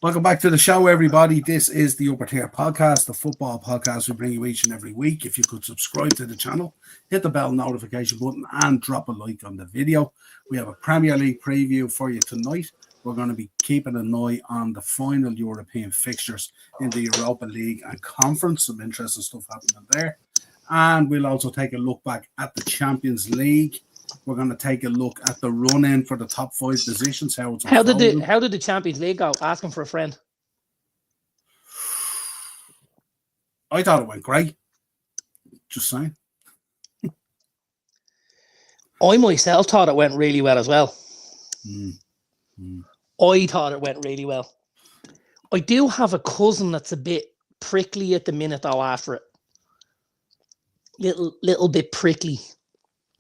Welcome back to the show, everybody. This is the Upper Tier Podcast, the football podcast we bring you each and every week. If you could subscribe to the channel, hit the bell notification button and drop a like on the video. We have a Premier League preview for you tonight. We're going to be keeping an eye on the final European fixtures in the Europa League and Conference. Some interesting stuff happening there. And we'll also take a look back at the Champions League. We're going to take a look at the run-in for the top 5 positions. How did the Champions League go? Asking for a friend. I thought it went great. Just saying. I myself thought it went really well as well. I thought it went really well. I do have a cousin that's a bit prickly at the minute though after it. Little bit prickly.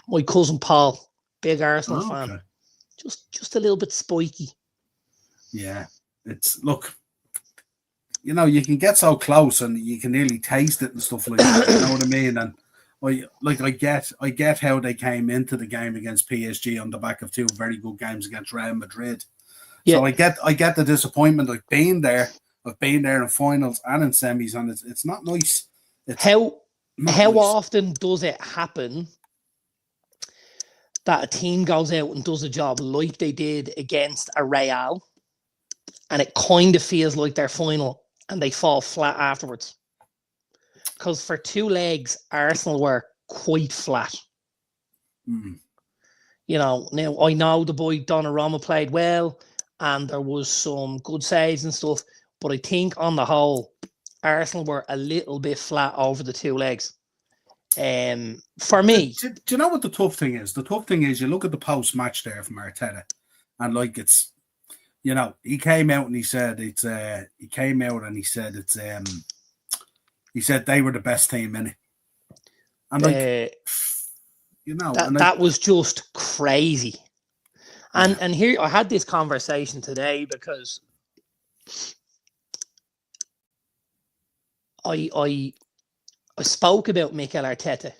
My cousin Paul, big Arsenal fan. Just a little bit spiky. Yeah. Look, you know, you can get so close and you can nearly taste it and stuff like that. You know what I mean? And I get how they came into the game against PSG on the back of 2 very good games against Real Madrid. Yeah. So I get the disappointment. I've been there in finals and in semis, and it's not nice. How often does it happen that a team goes out and does a job like they did against a Real, and it kind of feels like their final, and they fall flat afterwards? Because for 2 legs, Arsenal were quite flat. You know, now I know the boy Donnarumma played well, and there was some good saves and stuff, but I think on the whole, Arsenal were a little bit flat over the 2 legs. For me, do you know what the tough thing is? The tough thing is you look at the post-match there from Arteta, and like it's, you know, he came out and he said he said they were the best team in it, and like, you know, that was just crazy. And here I had this conversation today because I spoke about Mikel Arteta,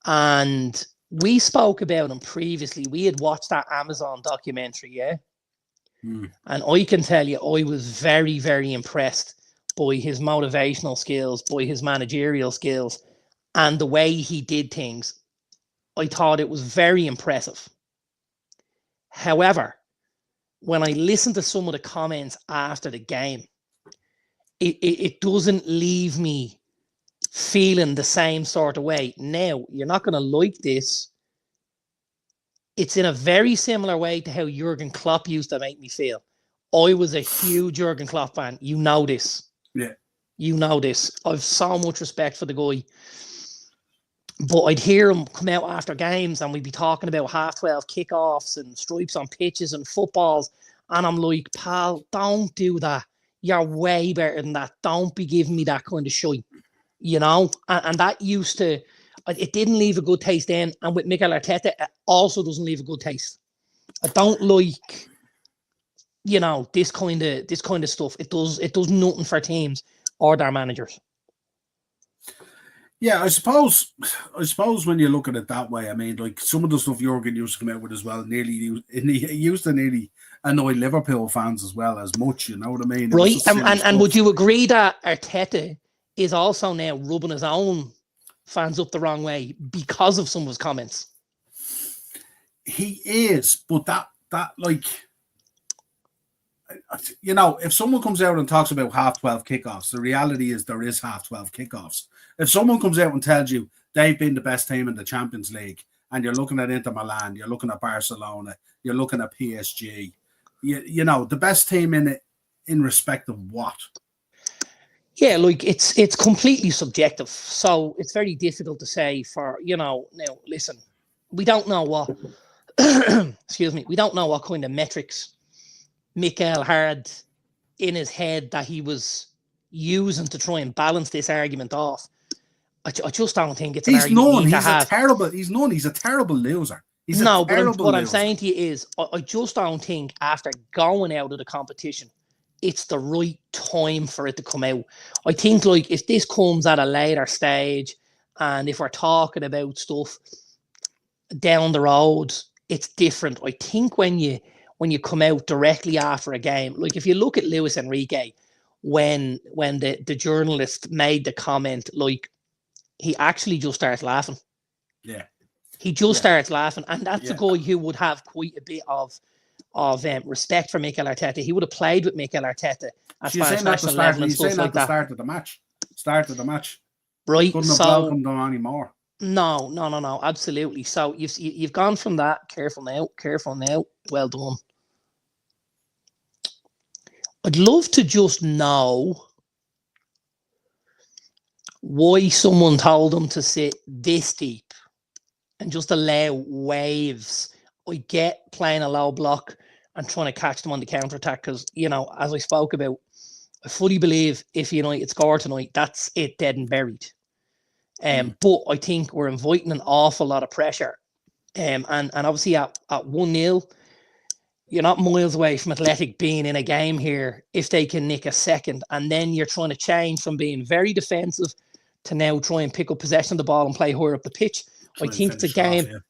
and we spoke about him previously. We had watched that Amazon documentary, and I can tell you, I was very, very impressed by his motivational skills, by his managerial skills, and the way he did things. I thought it was very impressive. However, when I listened to some of the comments after the game, it doesn't leave me feeling the same sort of way. Now, you're not going to like this. It's in a very similar way to how Jurgen Klopp used to make me feel. I was a huge Jurgen Klopp fan. You know this. Yeah. You know this. I've so much respect for the guy. But I'd hear him come out after games and we'd be talking about half-12 kickoffs and stripes on pitches and footballs. And I'm like, pal, don't do that. You're way better than that. Don't be giving me that kind of shit. You know? And that used to... It didn't leave a good taste then. And with Mikel Arteta, it also doesn't leave a good taste. I don't like, you know, this kind of stuff. It does nothing for teams or their managers. Yeah, I suppose when you look at it that way, I mean, like some of the stuff Jurgen used to come out with as well, he used to nearly annoy Liverpool fans as well as much, you know what I mean? Right, and would you agree that Arteta is also now rubbing his own fans up the wrong way because of some of his comments? He is, but that like, you know, if someone comes out and talks about half-12 kickoffs, the reality is there is half-12 kickoffs. If someone comes out and tells you they've been the best team in the Champions League, and you're looking at Inter Milan, you're looking at Barcelona, you're looking at PSG, you know, the best team in it in respect of what? Yeah, like it's completely subjective. So it's very difficult to say for, you know, now listen, we don't know what, excuse me, we don't know what kind of metrics Mikel had in his head that he was using to try and balance this argument off. I just don't think it's an argument to have. He's a terrible loser. But what I'm saying to you is, I just don't think after going out of the competition, it's the right time for it to come out. I think like if this comes at a later stage, and if we're talking about stuff down the road, it's different. I think when you when you come out directly after a game. Like if you look at Luis Enrique, when the journalist made the comment, like he actually just starts laughing. Yeah. He just starts laughing. And that's a guy who would have quite a bit of respect for Mikel Arteta. He would have played with Mikel Arteta at Spanish national level and stuff like that. Start of the match. Right. Couldn't have welcomed them anymore. No, absolutely. So you've gone from that. Careful now. Well done. I'd love to just know why someone told them to sit this deep and just allow waves. I get playing a low block and trying to catch them on the counter-attack because, you know, as I spoke about, I fully believe if United score tonight, that's it, dead and buried. But I think we're inviting an awful lot of pressure. And obviously at 1-0, you're not miles away from Athletic being in a game here if they can nick a second. And then you're trying to change from being very defensive to now try and pick up possession of the ball and play higher up the pitch. I think it's a game.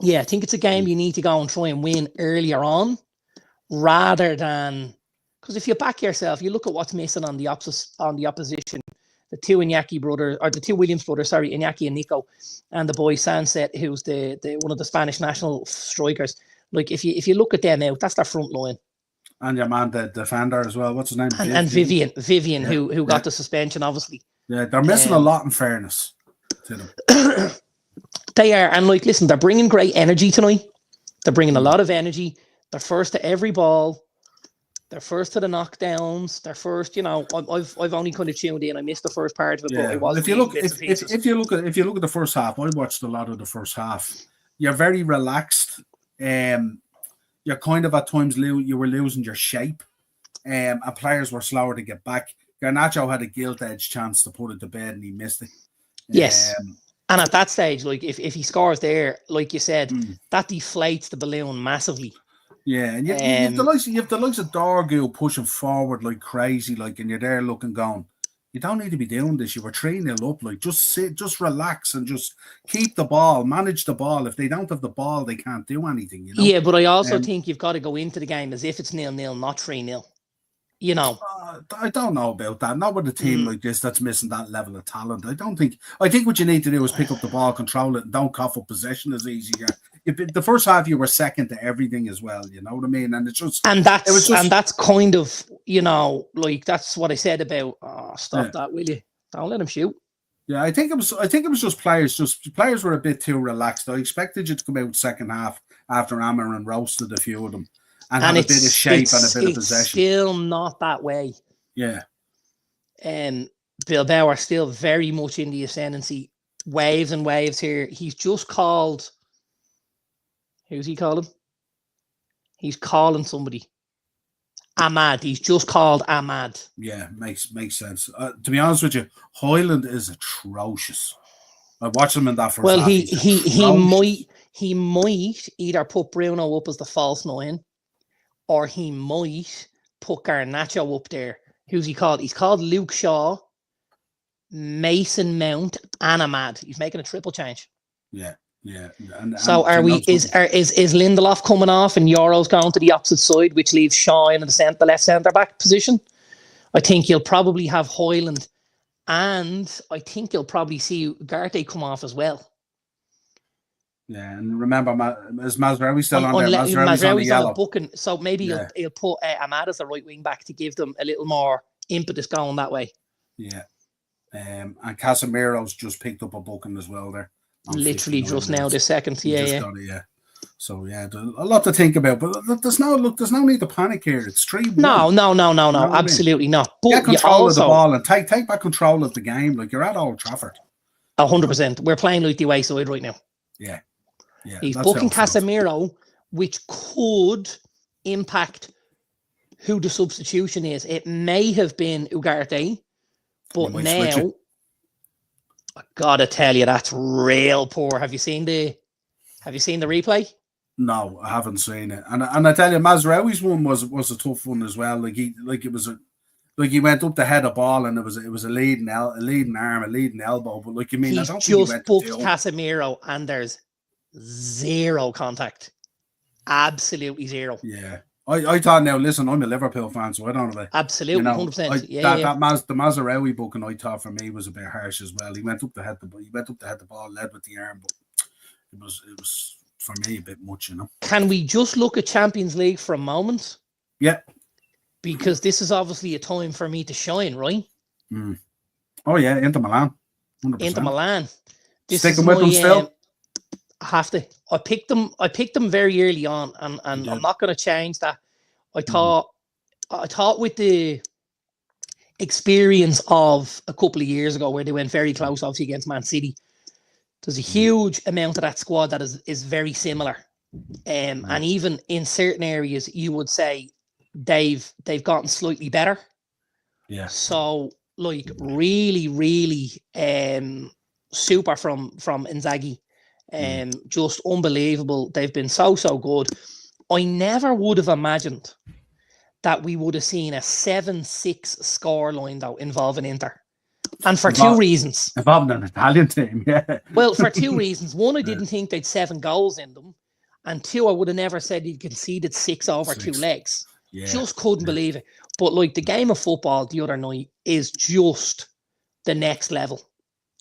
I think it's a game you need to go and try and win earlier on rather than, because if you back yourself, you look at what's missing on the opposition. The two Iñaki brothers, or the two Williams brothers, Iñaki and Nico, and the boy Sanset, who's the one of the Spanish national strikers. Like if you look at them out, that's their front line. And your man, the defender as well. What's his name? And Vivian, who got the suspension, obviously. Yeah, they're missing a lot in fairness to them. They are, and like, listen, they're bringing great energy tonight. They're bringing a lot of energy. They're first to every ball. They're first to the knockdowns. They're first, you know. I've only kind of tuned in. I missed the first part of it, but it was. If you look at the first half, I watched a lot of the first half. You're very relaxed. You're kind of at times you were losing your shape, and players were slower to get back. Garnacho had a gilt-edged chance to put it to bed, and he missed it. Yes. And at that stage, like if he scores there, like you said, that deflates the balloon massively. Yeah, and you have the likes of Dorgu pushing forward like crazy, like, and you're there looking, going, you don't need to be doing this. You were 3-0 up, like, just sit, just relax, and just keep the ball, manage the ball. If they don't have the ball, they can't do anything. You know? Yeah, but I also think you've got to go into the game as if it's 0-0, not 3-0. You know, I don't know about that. Not with a team like this that's missing that level of talent. I think what you need to do is pick up the ball, control it, and don't cough up possession as easy. The first half you were second to everything as well. You know what I mean? And that's kind of, you know, like that's what I said about. Oh, stop that, will you? Don't let him shoot. Yeah, I think it was just players. Players were a bit too relaxed. I expected you to come out second half after Amarin roasted a few of them. And have a bit of shape and a bit of possession. It's still not that way. Yeah. Bilbao are still very much in the ascendancy. Waves and waves here. He's just called. Who's he calling? He's calling somebody. Ahmad. He's just called Ahmad. Yeah, makes sense. To be honest with you, Hoyland is atrocious. I watched him in that first half. He might either put Bruno up as the false 9. Or he might put Garnacho up there. Who's he called? He's called Luke Shaw, Mason Mount, and Ahmad. He's making a triple change. Yeah. So is Lindelof coming off and Euro's going to the opposite side, which leaves Shaw in the left centre back position? I think you'll probably have Hoyland, and I think you'll probably see Ugarte come off as well. Yeah, and remember, is Mazraoui still on there? Mazraoui's on the booking, so maybe he'll put Ahmad as the right wing back to give them a little more impetus going that way. Yeah, and Casemiro's just picked up a booking as well there. Literally just now, this second. Yeah. So a lot to think about, but there's no need to panic here. It's 3-1. No, absolutely not. But get control of the ball and take back control of the game. Like, you're at Old Trafford. 100%. We're playing like the away side right now. Yeah. He's booking Casemiro, which could impact who the substitution is. It may have been Ugarte, but now I gotta tell you, that's real poor. Have you seen the replay? No, I haven't seen it. And I tell you, Mazraoui's one was a tough one as well. He went up to head a ball, and it was a leading arm, a leading elbow. But like, you mean, he's just booked Casemiro, and there's zero contact. Absolutely zero. Yeah. I thought, now listen, I'm a Liverpool fan, so I don't know. Absolutely, 100%. The Mazraoui booking, I thought for me was a bit harsh as well. He went up to head the ball, led with the arm, but it was for me a bit much, Can we just look at Champions League for a moment? Yeah. Because this is obviously a time for me to shine, right? Mm. Oh yeah, Inter Milan. 100%. Inter Milan. Sticking with them still. I have to. I picked them very early on, and I'm not going to change that. I thought with the experience of a couple of years ago where they went very close, obviously against Man City, there's a huge amount of that squad that is very similar, and even in certain areas, you would say they've gotten slightly better. Yeah. So like really, really super from Inzaghi. Just unbelievable. They've been so good. I never would have imagined that we would have seen a 7-6 scoreline though involving Inter. And for two reasons. Involving an Italian team, yeah. Well, for two reasons. One, I didn't think they'd 7 goals in them. And two, I would have never said he'd conceded 6 over 2 legs. Yeah. Just couldn't believe it. But like the game of football the other night is just the next level.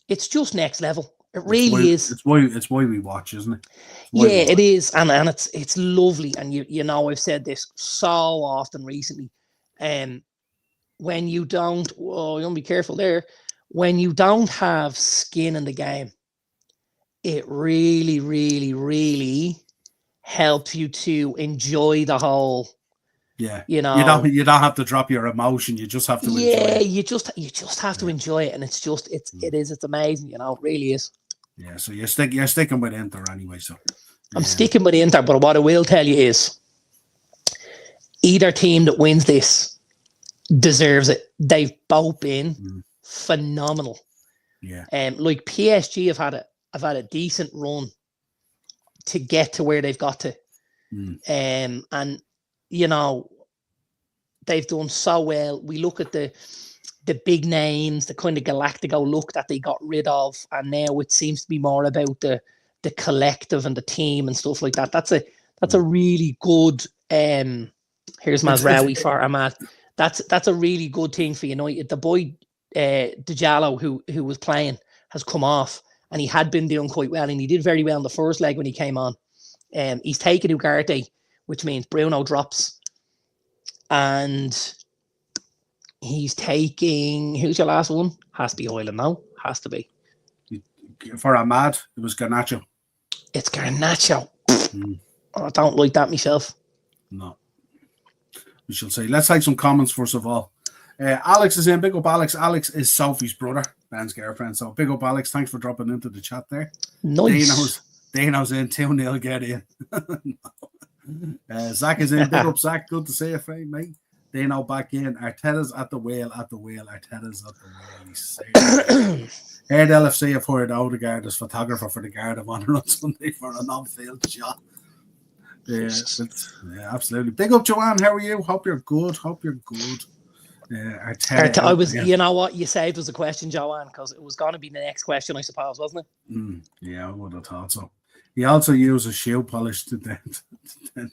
It's just next level. It really is. It's why we watch, isn't it? It is, and it's lovely. And you know, I've said this so often recently. When you don't, you want to be careful there. When you don't have skin in the game, it really, really, really helps you to enjoy the whole. Yeah, you don't have to drop your emotion. You just have to enjoy it. you just have to enjoy it, and it's amazing. You know, it really is. Yeah, so you're sticking with Inter anyway. So I'm sticking with Inter, but what I will tell you is, either team that wins this deserves it. They've both been phenomenal. Yeah, like PSG have had a decent run to get to where they've got to, and you know, they've done so well. We look at the big names, the kind of Galactico look that they got rid of, and now it seems to be more about the collective and the team and stuff like that. That's a really good. Here's Mazraoui for Ahmad. That's a really good thing for United. The boy Diallo, who was playing, has come off, and he had been doing quite well, and he did very well in the first leg when he came on. He's taken Ugarte, which means Bruno drops, and he's taking, who's your last one? Has to be Hoyland now. Has to be. For Ahmad, it was Garnacho. It's Garnacho. I don't like that myself. No. We shall say. Let's take some comments first of all. Alex is in. Big up Alex. Alex is Sophie's brother, Ben's girlfriend. So big up Alex. Thanks for dropping into the chat there. Nice. Dano's in. 2-0 get in. Zach is in. Big up Zach. Good to see you, friend, mate. Dano back in. Arteta's at the wheel. Arteta's at the wheel. Heard LFC have hired Odegaard as photographer for the Guard of Honor on Sunday for an on-field shot. Yeah, absolutely. Big up, Joanne. How are you? Hope you're good. Arteta, I was, you know what? You saved us a question, Joanne, because it was going to be the next question, I suppose, wasn't it? Yeah, I would have thought so. He also uses shoe polish to dent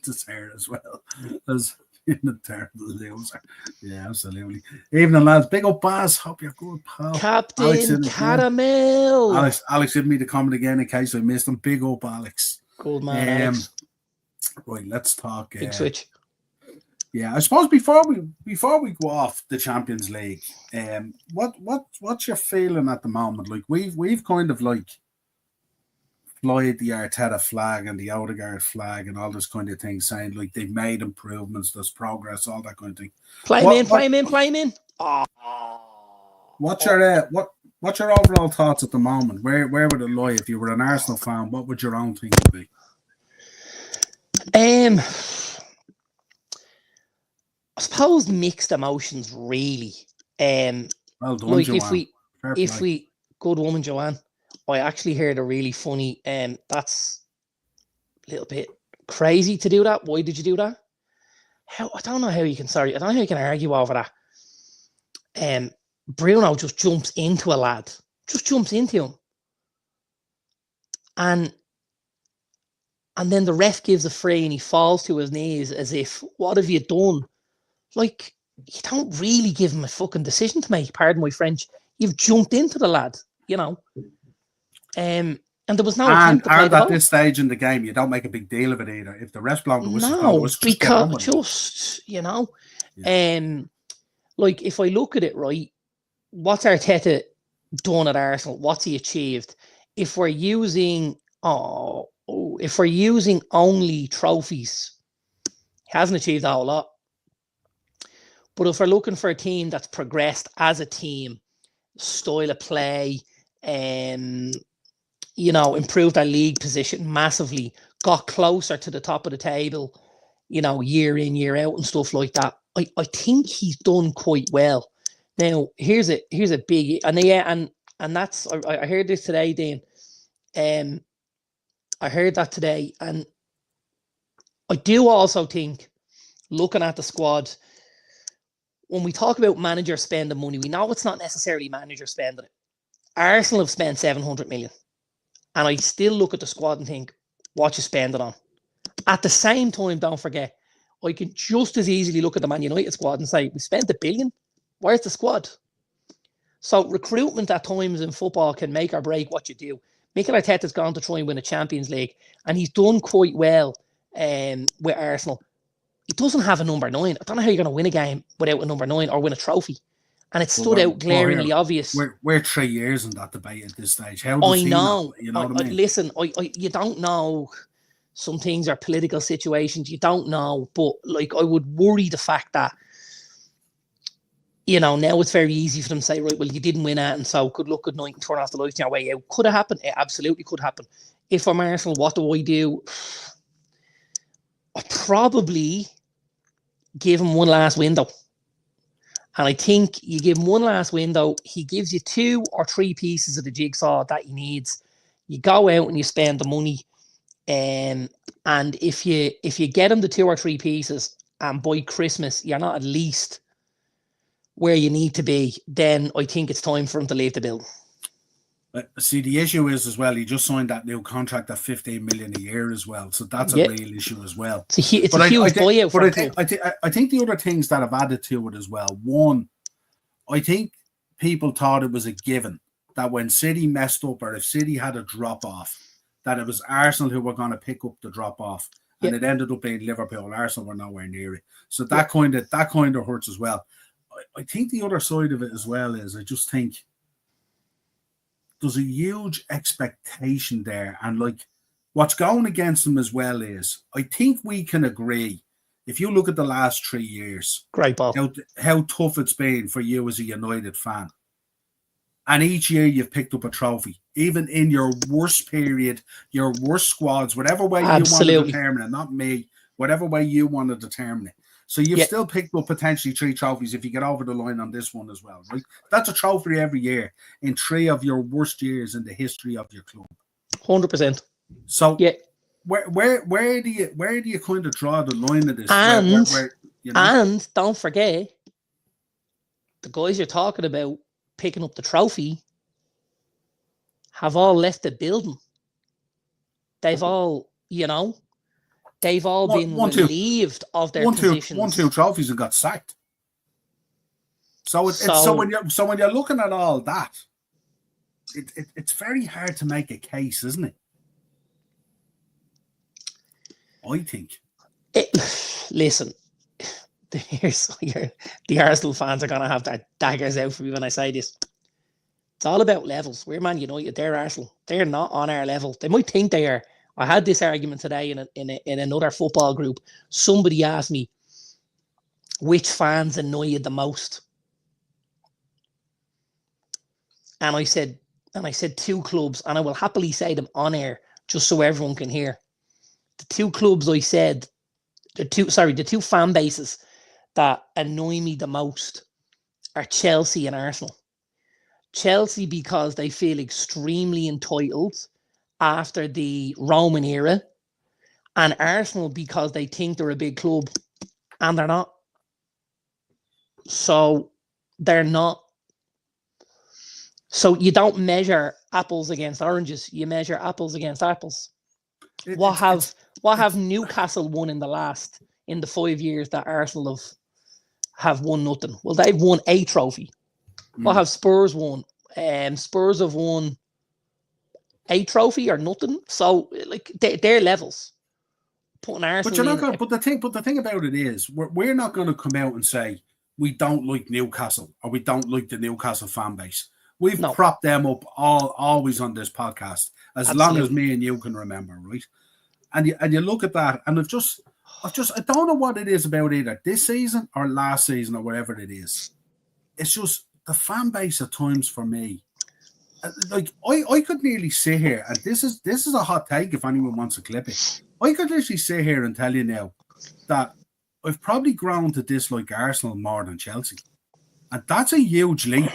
his hair as well as in the terrible loser. Yeah, absolutely. Evening, lads. Big up, Baz. Hope you're good, pal. Captain Caramel. Alex did me the comment again in case I missed him. Big up, Alex. Good man, Alex. Right, let's talk. Big switch. Yeah, I suppose before we go off the Champions League, what's your feeling at the moment? Like we've kind of like flied the Arteta flag and the Odegaard flag and all this kind of thing, saying like they've made improvements, there's progress, all that kind of thing. Play him in. Oh. What's your overall thoughts at the moment? Where would it lie if you were an Arsenal fan? What would your own thinking be? I suppose mixed emotions, really. Well done, like Joanne. if we good woman, Joanne. I actually heard a really funny. That's a little bit crazy to do that. Why did you do that? I don't know how you can. Sorry, I don't know how you can argue over that. Bruno just jumps into a lad. Just jumps into him, and And then the ref gives a free and he falls to his knees as if, what have you done? Like, you don't really give him a fucking decision to make, pardon my French. You've jumped into the lad, you know. And there was no attempt to play the at ball. this stage in the game, you don't make a big deal of it either. If the ref's blown the whistle, No, just get on with it. Just, you know. Like, if I look at it, right, what's Arteta done at Arsenal? What's he achieved? If we're using only trophies, he hasn't achieved a whole lot. But if we're looking for a team that's progressed as a team, style of play, you know, improved our league position massively, got closer to the top of the table, you know, year in, year out and stuff like that, I think he's done quite well. Now, here's a big, and that's, I heard this today, Dean. I heard that today, and I do also think, looking at the squad, when we talk about manager spending money, we know it's not necessarily manager spending it. Arsenal have spent 700 million. And I still look at the squad and think, what you spend it on. At the same time, don't forget, I can just as easily look at the Man United squad and say, we spent $1 billion. Where's the squad? So recruitment at times in football can make or break what you do. Mikel Arteta's gone to try and win a Champions League, and he's done quite well with Arsenal. He doesn't have a number 9. I don't know how you're going to win a game without a number 9 or win a trophy. And it stood out glaringly obvious. We're 3 years in that debate at this stage. How does he know? You know what I mean? Listen, you don't know. Some things are political situations. You don't know. But, like, I would worry the fact that, you know, now it's very easy for them to say, right, well, you didn't win it, and so good luck, good night, and turn off the lights on your way out. Could have happened. It absolutely could happen. If I'm Arsenal, what do I do? I probably give him one last window. And I think you give him one last window, he gives you 2 or 3 pieces of the jigsaw that he needs. You go out and you spend the money. And if you get him the 2 or 3 pieces, and by Christmas you're not at least where you need to be, then I think it's time for him to leave the building. See, the issue is as well, he just signed that new contract at 15 million a year as well. So that's a real issue as well. It's a huge buyout for him. I think the other things that have added to it as well. One, I think people thought it was a given that when City messed up, or if City had a drop off, that it was Arsenal who were going to pick up the drop off. And it ended up being Liverpool. Arsenal were nowhere near it. So that kind of hurts as well. I think the other side of it as well is, I just think there's a huge expectation there, and like what's going against them as well is, I think we can agree, if you look at the last 3 years, great ball, how tough it's been for you as a United fan, and each year you've picked up a trophy, even in your worst period, your worst squads, whatever way you want to determine it, not me, whatever way you want to determine it. So you've still picked up potentially 3 trophies if you get over the line on this one as well, right? That's a trophy every year in 3 of your worst years in the history of your club. 100%. So where do you kind of draw the line of this? And you know? And don't forget, the guys you're talking about picking up the trophy have all left the building. They've all, you know. They've all been relieved of their positions. 2 trophies and got sacked. So when you're looking at all that, it's very hard to make a case, isn't it? I think. Listen, the Arsenal fans are going to have their daggers out for me when I say this. It's all about levels. We're Man United. They're Arsenal. They're not on our level. They might think they are. I had this argument today in another football group. Somebody asked me, which fans annoy you the most? And I said 2 clubs, and I will happily say them on air just so everyone can hear. The 2 clubs I said, the 2 fan bases that annoy me the most are Chelsea and Arsenal. Chelsea because they feel extremely entitled after the Roman era, and Arsenal because they think they're a big club, and they're not. So they're not. So you don't measure apples against oranges. You measure apples against apples. What have Newcastle won in the 5 years that Arsenal have won nothing? Well, they've won a trophy. What have Spurs won? Spurs have won a trophy or nothing. So like they're levels. Putting Arsenal. But you're not going. But the thing about it is, we're not going to come out and say we don't like Newcastle or we don't like the Newcastle fan base. We've propped them up always on this podcast as long as me and you can remember, right? And you look at that, and I don't know what it is about either this season or last season or whatever it is. It's just the fan base at times for me. Like I could nearly sit here, and this is a hot take if anyone wants to clip it. I could literally sit here and tell you now that I've probably grown to dislike Arsenal more than Chelsea. And that's a huge leap.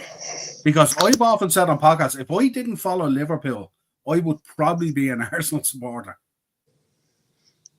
Because I've often said on podcasts, if I didn't follow Liverpool, I would probably be an Arsenal supporter.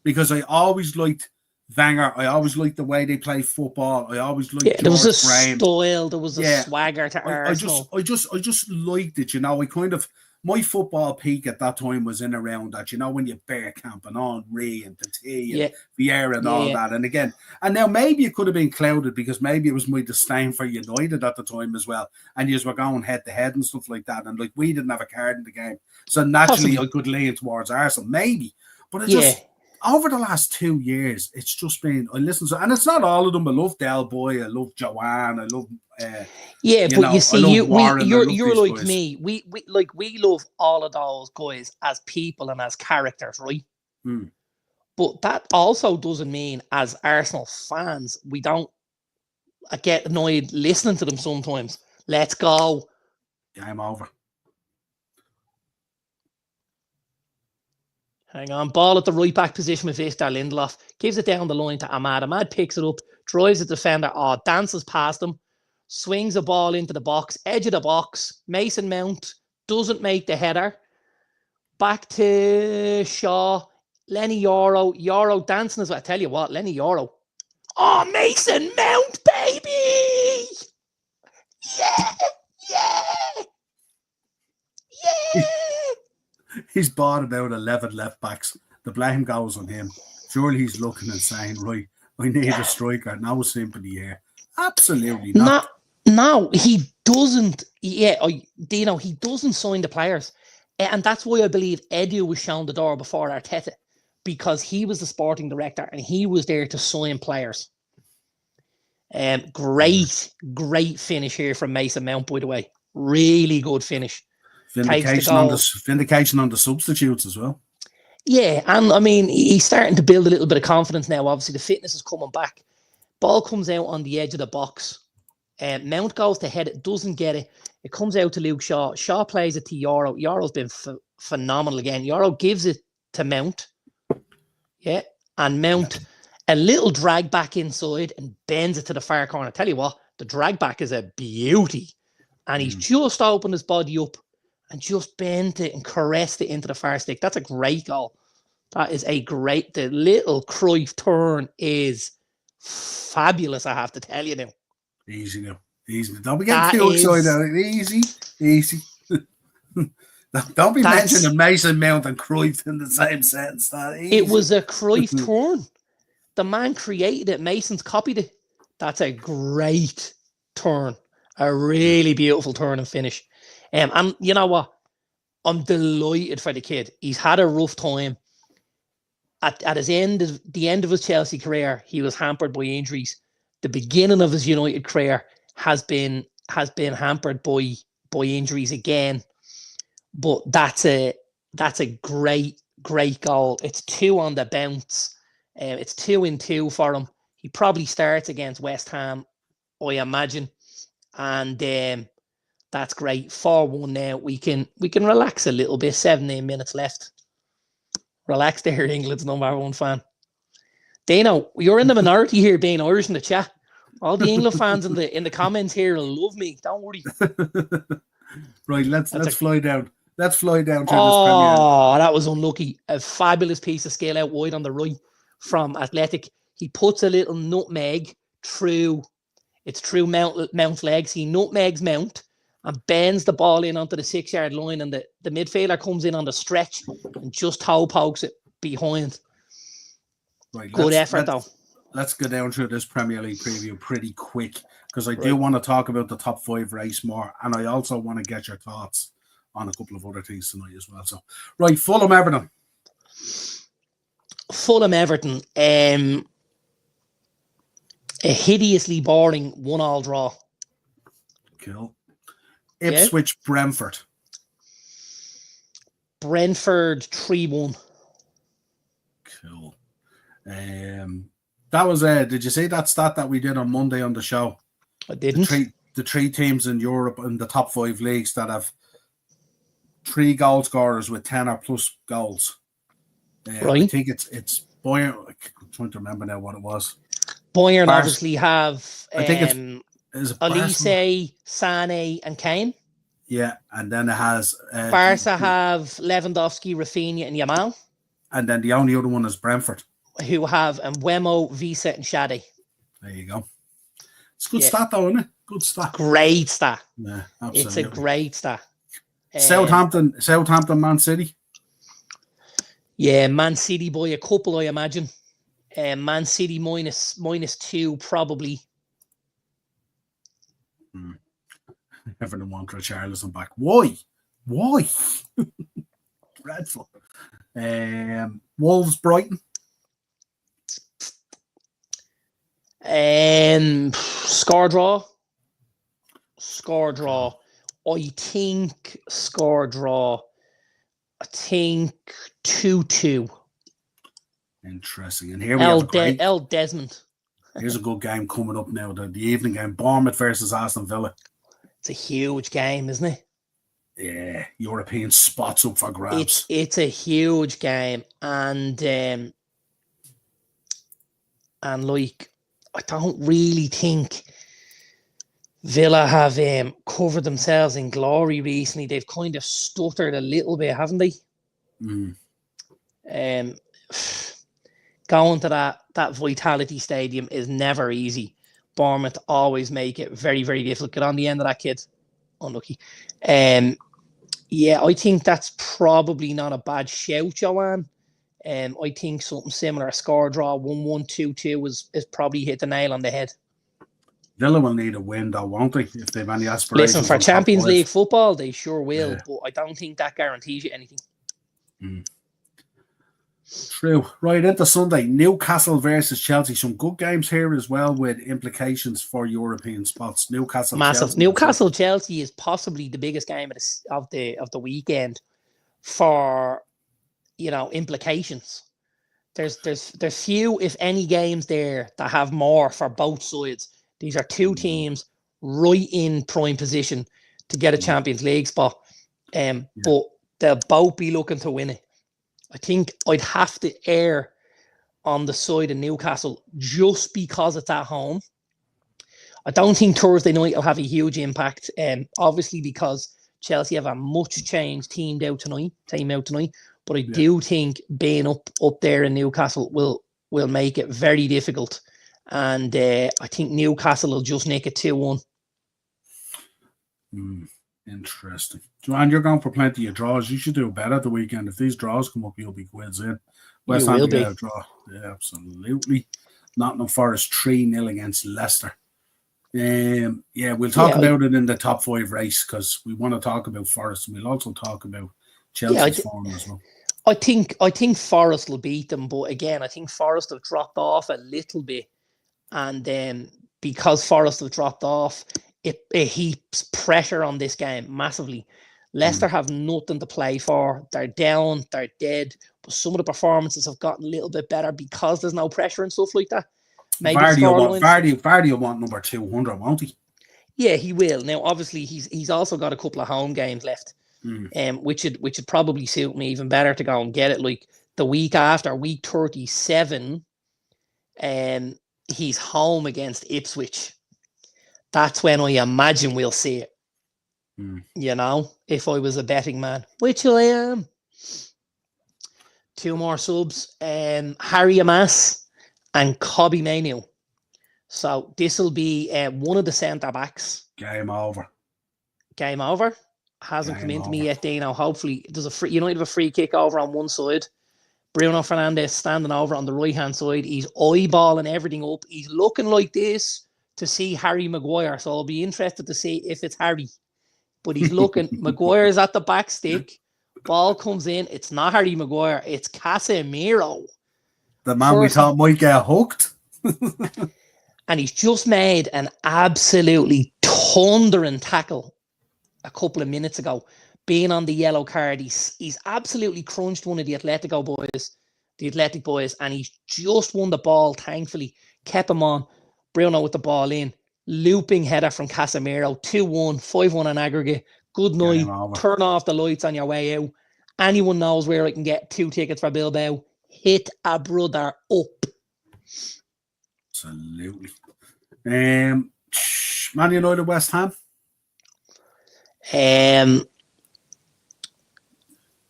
Because I always liked Wenger. I always liked the way they play football. I always liked there was a Graham. Style, there was a swagger to Arsenal. I just liked it, I kind of my football peak at that time was in around that, when you Bergkamp and Henry and Tati and Vieira and all that. And again, and now maybe it could have been clouded because maybe it was my disdain for United at the time as well. And you were going head to head and stuff like that. And like we didn't have a card in the game. So naturally I could lean towards Arsenal, maybe. But it just over the last 2 years, it's just been I listen to, and it's not all of them. I love Del Boy, I love Joanne, I love but you see, Warren, you're like guys. me. We love all of those guys as people and as characters, right? But that also doesn't mean, as Arsenal fans, we don't get annoyed listening to them sometimes. Let's go. Game over. Hang on. Ball at the right back position with Victor Lindelof. Gives it down the line to Ahmad. Ahmad picks it up, drives the defender, dances past him, swings a ball into the box, edge of the box. Mason Mount doesn't make the header. Back to Shaw. Lenny Yoro. Yoro dancing as well. I tell you what, Lenny Yoro. Oh, Mason Mount, baby! Yeah! Yeah! Yeah! He's bought about 11 left backs. The blame goes on him. Surely he's looking and saying, right, I need a striker. No sympathy here. Absolutely not. No, he doesn't. Dino, he doesn't sign the players. And that's why I believe Edu was shown the door before Arteta, because he was the sporting director and he was there to sign players. Great finish here from Mason Mount, by the way. Really good finish. Vindication on the substitutes as well. Yeah, and I mean, he's starting to build a little bit of confidence now. Obviously, the fitness is coming back. Ball comes out on the edge of the box. Mount goes to head it, doesn't get it. It comes out to Luke Shaw. Shaw plays it to Yoro. Yoro's been phenomenal again. Yoro gives it to Mount. Yeah, and Mount, a little drag back inside and bends it to the far corner. Tell you what, the drag back is a beauty. And he's just opened his body up and just bent it and caressed it into the far stick. That's a great goal. That is the little Cruyff turn is fabulous, I have to tell you now. Easy now. Don't be getting too excited. Easy. Don't be mentioning Mason Mount and Cruyff in the same sentence. It was a Cruyff turn. The man created it. Mason's copied it. That's a great turn. A really beautiful turn and finish. And you know what? I'm delighted for the kid. He's had a rough time. At the end of his Chelsea career, he was hampered by injuries. The beginning of his United career has been hampered by injuries again. But that's a great goal. It's 2 on the bounce. It's 2-2 for him. He probably starts against West Ham, I imagine. And that's great. 4-1 now. We can relax a little bit. 17 minutes left. Relax there, England's #1 fan. Dano, you're in the minority here being Irish in the chat. All the England fans in the comments here will love me. Don't worry. Right, let's fly down. Let's fly down to this Premier. Oh, that was unlucky. A fabulous piece of skill out wide on the right from Athletic. He puts a little nutmeg through Mount's legs. He nutmegs Mount and bends the ball in onto the 6-yard line, and the midfielder comes in on the stretch and just toe pokes it. behind. Right, Good effort, though. Let's go down through this Premier League preview pretty quick because I do want to talk about the top 5 race more, and I also want to get your thoughts on a couple of other things tonight as well. So, right, Fulham Everton. Fulham Everton. A hideously boring 1-1 draw. Cool. Ipswich Brentford. Brentford 3-1. Cool. That was did you see that stat that we did on Monday on the show? I didn't. The three teams in Europe in the top 5 leagues that have 3 goal scorers with 10 or plus goals. Right. I think it's Bayern. I'm trying to remember now what it was. Bayern obviously have I think it's Elise, Sané, and Kane. Yeah, and then it has Barca have Lewandowski, Rafinha, and Yamal. And then the only other one is Brentford, who have Wemo, Visa, and Shadi. There you go. It's a good stat, though, isn't it? Good stat. Great stat. Yeah, absolutely. It's a great stat. Southampton, Man City. Yeah, Man City by a couple, I imagine. Man City -2 probably. Everyone wants Richarlison back. Why? Dreadful. Wolves Brighton. Score draw. I think score draw. I think 2-2. Interesting. And here we have El Desmond. Here's a good game coming up now. The evening game. Bournemouth versus Aston Villa. It's a huge game, isn't it? Yeah, European spots up for grabs. It's a huge game, and like I don't really think Villa have covered themselves in glory recently. They've kind of stuttered a little bit, haven't they? Going to that Vitality Stadium is never easy. Bournemouth always make it very, very difficult. Get on the end of that, kid. Unlucky. Yeah, I think that's probably not a bad shout, Joanne. I think something similar, a score draw, 1-1, 2-2 is probably hit the nail on the head. Villa will need a win, though, won't they? If they have any aspirations. Listen, for Champions League football, they sure will, but I don't think that guarantees you anything. True. Right, into Sunday, Newcastle versus Chelsea. Some good games here as well with implications for European spots. Newcastle, massive. Chelsea. Newcastle Chelsea is possibly the biggest game of the weekend for implications. There's few, if any, games there that have more for both sides. These are two teams right in prime position to get a Champions League spot. But they'll both be looking to win it. I think I'd have to err on the side of Newcastle just because it's at home. I don't think Thursday night will have a huge impact. Obviously because Chelsea have a much changed team out tonight. But I do think being up there in Newcastle will make it very difficult. And I think Newcastle will just nick it 2-1. Interesting. Joanne, you're going for plenty of draws. You should do better at the weekend. If these draws come up, you'll be quids in. West Ham get a draw. Yeah, absolutely. Nottingham Forest 3-0 against Leicester. We'll talk about it in the top 5 race because we want to talk about Forest and we'll also talk about Chelsea's form as well. I think Forest will beat them, but again, I think Forest have dropped off a little bit, and because Forest have dropped off, it heaps pressure on this game massively. Leicester have nothing to play for. They're down, they're dead. But some of the performances have gotten a little bit better because there's no pressure and stuff like that. Maybe Vardy will want number 200, won't he? Yeah, he will. Now, obviously, he's also got a couple of home games left, which would probably suit me even better to go and get it. Like the week after, week 37, he's home against Ipswich. That's when I imagine we'll see it. If I was a betting man, which I am. 2 more subs. Harry Amas and Kobbie Mainoo. So this will be one of the centre backs. Game over. Hasn't come into me yet, Dino. Hopefully, there's United have a free kick over on one side. Bruno Fernandes standing over on the right-hand side. He's eyeballing everything up. He's looking like this to see Harry Maguire. So I'll be interested to see if it's Harry. But he's looking. Maguire's at the back stick. Ball comes in. It's not Harry Maguire. It's Casemiro. The man we thought might get hooked. And he's just made an absolutely thundering tackle a couple of minutes ago. Being on the yellow card, he's absolutely crunched one of the Athletic boys, and he's just won the ball, thankfully. Kept him on. Bruno with the ball in. Looping header from Casemiro. 2-1, 5-1 on aggregate. Good night. Turn off the lights on your way out. Anyone knows where I can get 2 tickets for Bilbao. Hit a brother up. Absolutely. Man United, West Ham.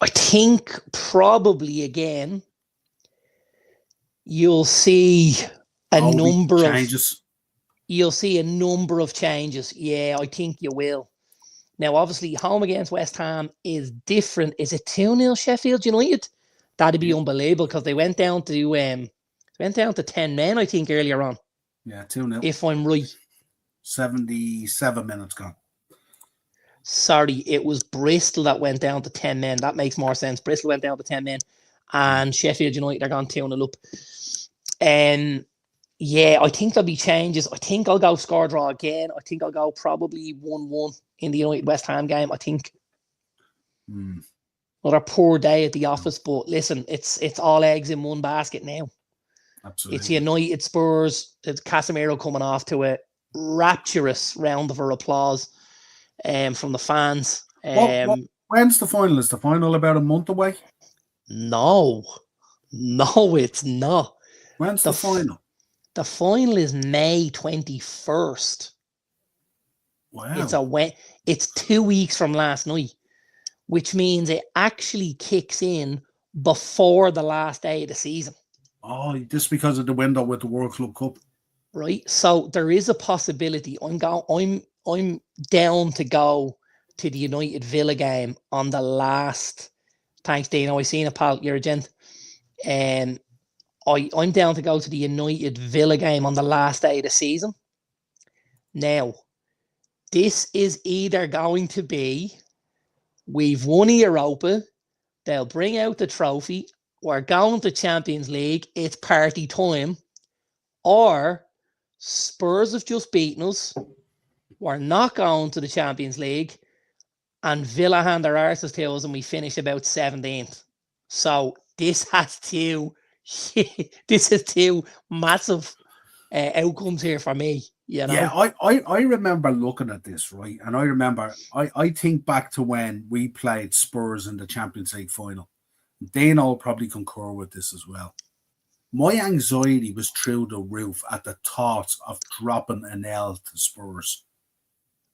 I think probably again you'll see a number of changes. You'll see a number of changes. Yeah, I think you will. Now, obviously, home against West Ham is different. Is it 2-0 Sheffield United? That'd be unbelievable because they went down to 10 men, I think, earlier on. Yeah, 2-0. If I'm right. 77 minutes gone. Sorry, it was Bristol that went down to 10 men. That makes more sense. Bristol went down to 10 men and Sheffield United are gone 2-0 up. Yeah, I think there'll be changes. I think I'll go score draw again. I think I'll go probably 1-1 in the United West Ham game. I think another poor day at the office, but listen, it's all eggs in one basket now. Absolutely. It's United Spurs. It's Casemiro coming off to a rapturous round of applause from the fans. When's the final? Is the final about a month away? No, it's not. When's the final? The final is May 21st. Wow. It's 2 weeks from last night, which means it actually kicks in before the last day of the season. Oh, just because of the window with the World Club Cup. Right. So there is a possibility. I'm down to go to the United Villa game on the last. Thanks, Dino. I seen it, pal. You're a gent. I'm down to go to the United Villa game on the last day of the season. Now, this is either going to be we've won Europa, they'll bring out the trophy, we're going to Champions League, it's party time, or Spurs have just beaten us, we're not going to the Champions League, and Villa hand their arses to us and we finish about 17th. So this has two massive outcomes here for me. You know? Yeah, I remember looking at this, right? And I think back to when we played Spurs in the Champions League final. Dana will probably concur with this as well. My anxiety was through the roof at the thought of dropping an L to Spurs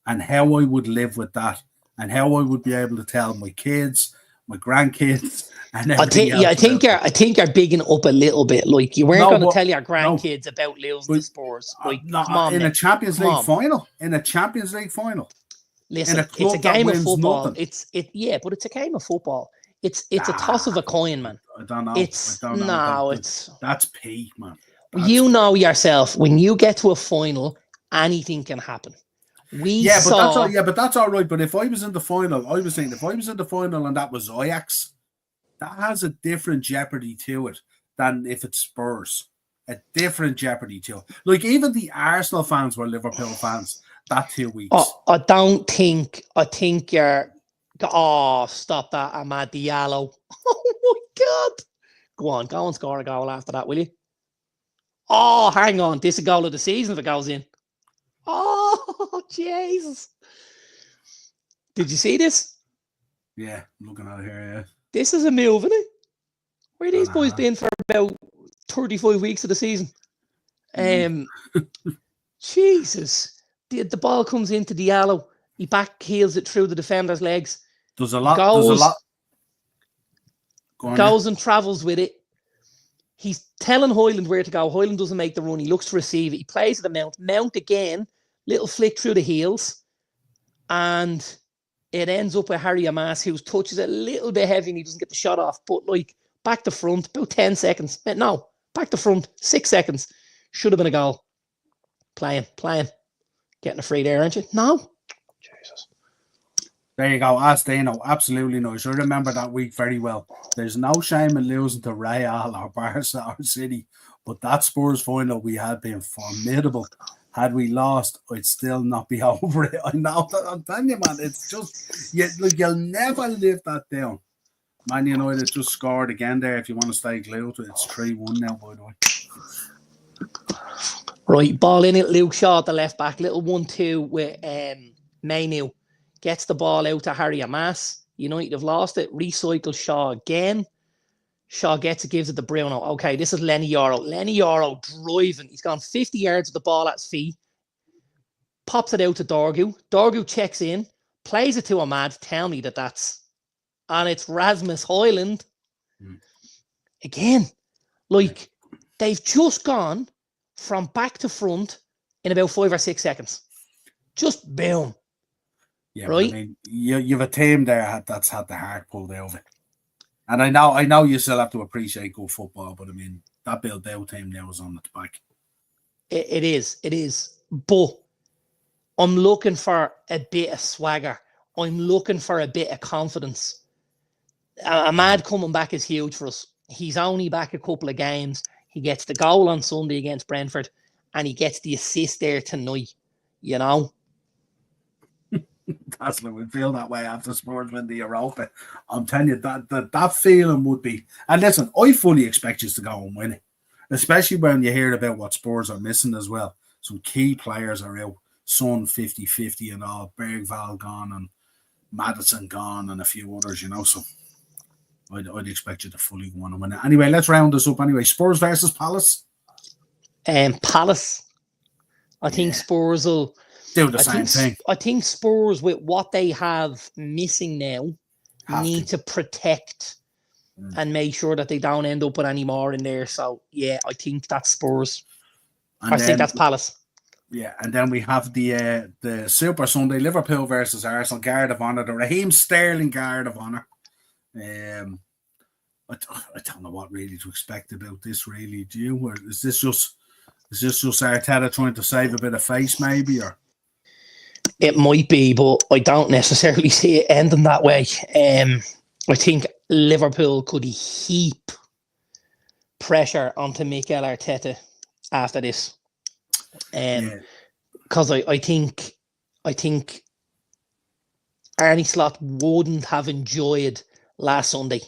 and how I would live with that and how I would be able to tell my kids, my grandkids, and everything else. I think you're bigging up a little bit. Like you weren't going to tell your grandkids about losing to Spurs. Like in a Champions League final. In a Champions League final. Listen, it's a game of football. But it's a game of football. It's a toss of a coin, man. I don't know. That's P, man. You know yourself, when you get to a final, anything can happen. But that's all right. But if I was in the final, I was saying if I was in the final and that was Ajax, that has a different jeopardy to it than if it's Spurs. A different jeopardy to it. Like even the Arsenal fans were Liverpool fans that 2 weeks. I think you're. Oh, stop that, Amad Diallo. Oh my God. Go and score a goal after that, will you? Oh, hang on. This is a goal of the season if it goes in. Oh, Jesus. Did you see this? Yeah, I'm looking at it here, yeah. This is a move, isn't it? Where these boys been for about 35 weeks of the season? Jesus. The ball comes into Diallo. He back heels it through the defender's legs. There's a lot. Goes and travels with it. He's telling Hoyland where to go. Hoyland doesn't make the run. He looks to receive it. He plays the Mount. Mount again. Little flick through the heels. And it ends up with Harry Amas, whose touch is a little bit heavy and he doesn't get the shot off. But like, back to front, about 10 seconds. No, back to front, 6 seconds. Should have been a goal. Playing. Getting a free there, aren't you? No. Jesus. There you go. As they know, absolutely no. I remember that week very well. There's no shame in losing to Real or Barca or City, but that Spurs final we had been formidable. Had we lost, I'd still not be over it. I know that. I'm telling you, man. It's just you'll never live that down. Man United just scored again there. If you want to stay glued to it, it's 3-1 now, by the way. Right, ball in it. Luke Shaw, the left back, little 1-2 with Mainu. Gets the ball out to Harry Amas. United have lost it. Recycle Shaw again. Shaw gets it, gives it to Bruno. Okay, this is Lenny Yoro. Lenny Yoro driving. He's gone 50 yards with the ball at his feet. Pops it out to Dorgu. Dorgu checks in. Plays it to Ahmad. Tell me that's... And it's Rasmus Højlund. Again. Like, they've just gone from back to front in about 5 or 6 seconds. Just boom. Yeah, right. I mean, you've a team there that's had the heart pulled out of it, and I know you still have to appreciate good football, but I mean that Bilbao team now is on its back. It is. But I'm looking for a bit of swagger. I'm looking for a bit of confidence. Ahmad coming back is huge for us. He's only back a couple of games. He gets the goal on Sunday against Brentford, and he gets the assist there tonight. You know. That's what we feel that way after Spurs win the Europa. I'm telling you that feeling would be. And listen, I fully expect you to go and win it, especially when you hear about what Spurs are missing as well. Some key players are out. Son 50-50 and all. Bergvall gone and Maddison gone and a few others, you know. So I'd expect you to fully want to win it. Anyway, let's round this up. Anyway, Spurs versus Palace. Palace. I think Spurs will do the same thing. I think Spurs, with what they have missing now, need to protect and make sure that they don't end up with any more in there. So, yeah, I think that's Spurs. I think that's Palace. Yeah, and then we have the Super Sunday, Liverpool versus Arsenal, Guard of Honour, the Raheem Sterling Guard of Honour. I don't know what really to expect about this, really. Do you? Or is this just Arteta trying to save a bit of face, maybe? Or it might be, but I don't necessarily see it ending that way. I think Liverpool could heap pressure onto Mikel Arteta after this. Because I think Arne Slot wouldn't have enjoyed last Sunday.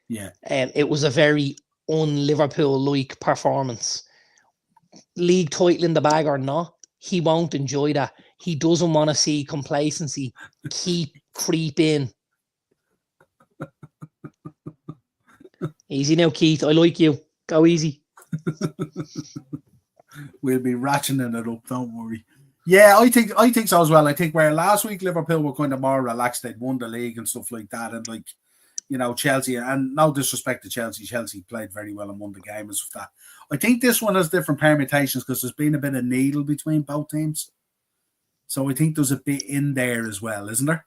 Yeah. It was a very un-Liverpool-like performance. League title in the bag or not, he won't enjoy that. He doesn't want to see complacency creep in. Easy now, Keith. I like you. Go easy. We'll be ratcheting it up, don't worry. Yeah, I think so as well. I think where last week Liverpool were kind of more relaxed, they'd won the league and stuff like that, and like, you know, Chelsea, and no disrespect to Chelsea played very well and won the game and stuff like that. I think this one has different permutations because there's been a bit of needle between both teams. So I think there's a bit in there as well, isn't there?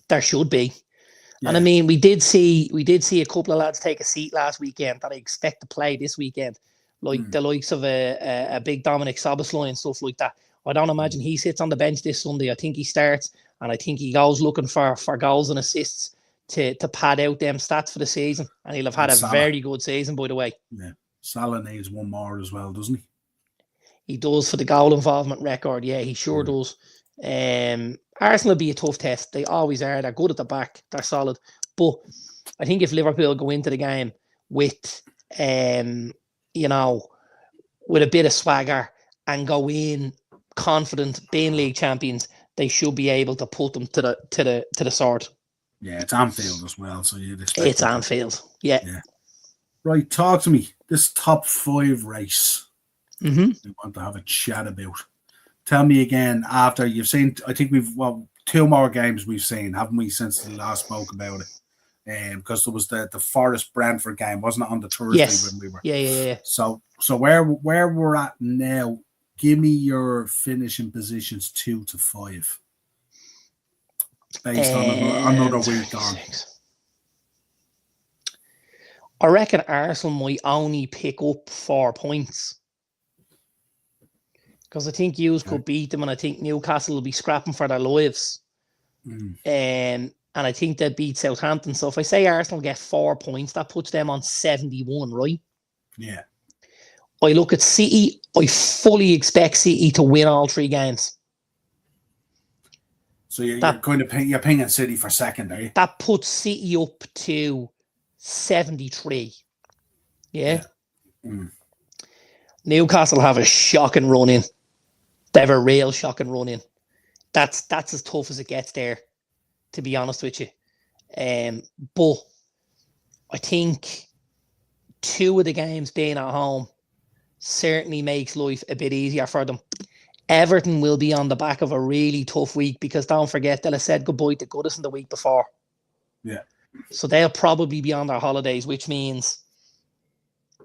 There should be. Yeah. And I mean, we did see a couple of lads take a seat last weekend that I expect to play this weekend, like the likes of a big Dominic Szoboszlai and stuff like that. I don't imagine he sits on the bench this Sunday. I think he starts, and I think he goes looking for goals and assists to pad out them stats for the season. And he'll have had a very good season, by the way. Yeah, Salah needs one more as well, doesn't he? He does for the goal involvement record. Yeah, he sure does. Arsenal will be a tough test. They always are. They're good at the back. They're solid. But I think if Liverpool go into the game with, you know, with a bit of swagger and go in confident, being league champions, they should be able to put them to the sword. Yeah, it's Anfield as well, so you'd expect it's Anfield. Yeah. Right, talk to me. This top 5 race. We want to have a chat about. Tell me again, after you've seen, I think we've 2 more games we've seen, haven't we, since we last spoke about it? Because there was the Forest Brentford game, wasn't it, on the Thursday when we were? Yeah. So where we're at now, give me your finishing positions 2 to 5. Based on another week on. I reckon Arsenal might only pick up 4 points. Because I think Hughes could beat them, and I think Newcastle will be scrapping for their lives. And I think they'll beat Southampton. So if I say Arsenal get 4 points, that puts them on 71, right? Yeah. I look at City. I fully expect City to win all 3 games. So you're pinging City for second, are you? That puts City up to 73. Yeah. Newcastle have a shocking run in. They have a real shocking run in. That's as tough as it gets there, to be honest with you. But I think 2 of the games being at home certainly makes life a bit easier for them. Everton will be on the back of a really tough week because don't forget they'll have said goodbye to Goodison the week before. Yeah. So they'll probably be on their holidays, which means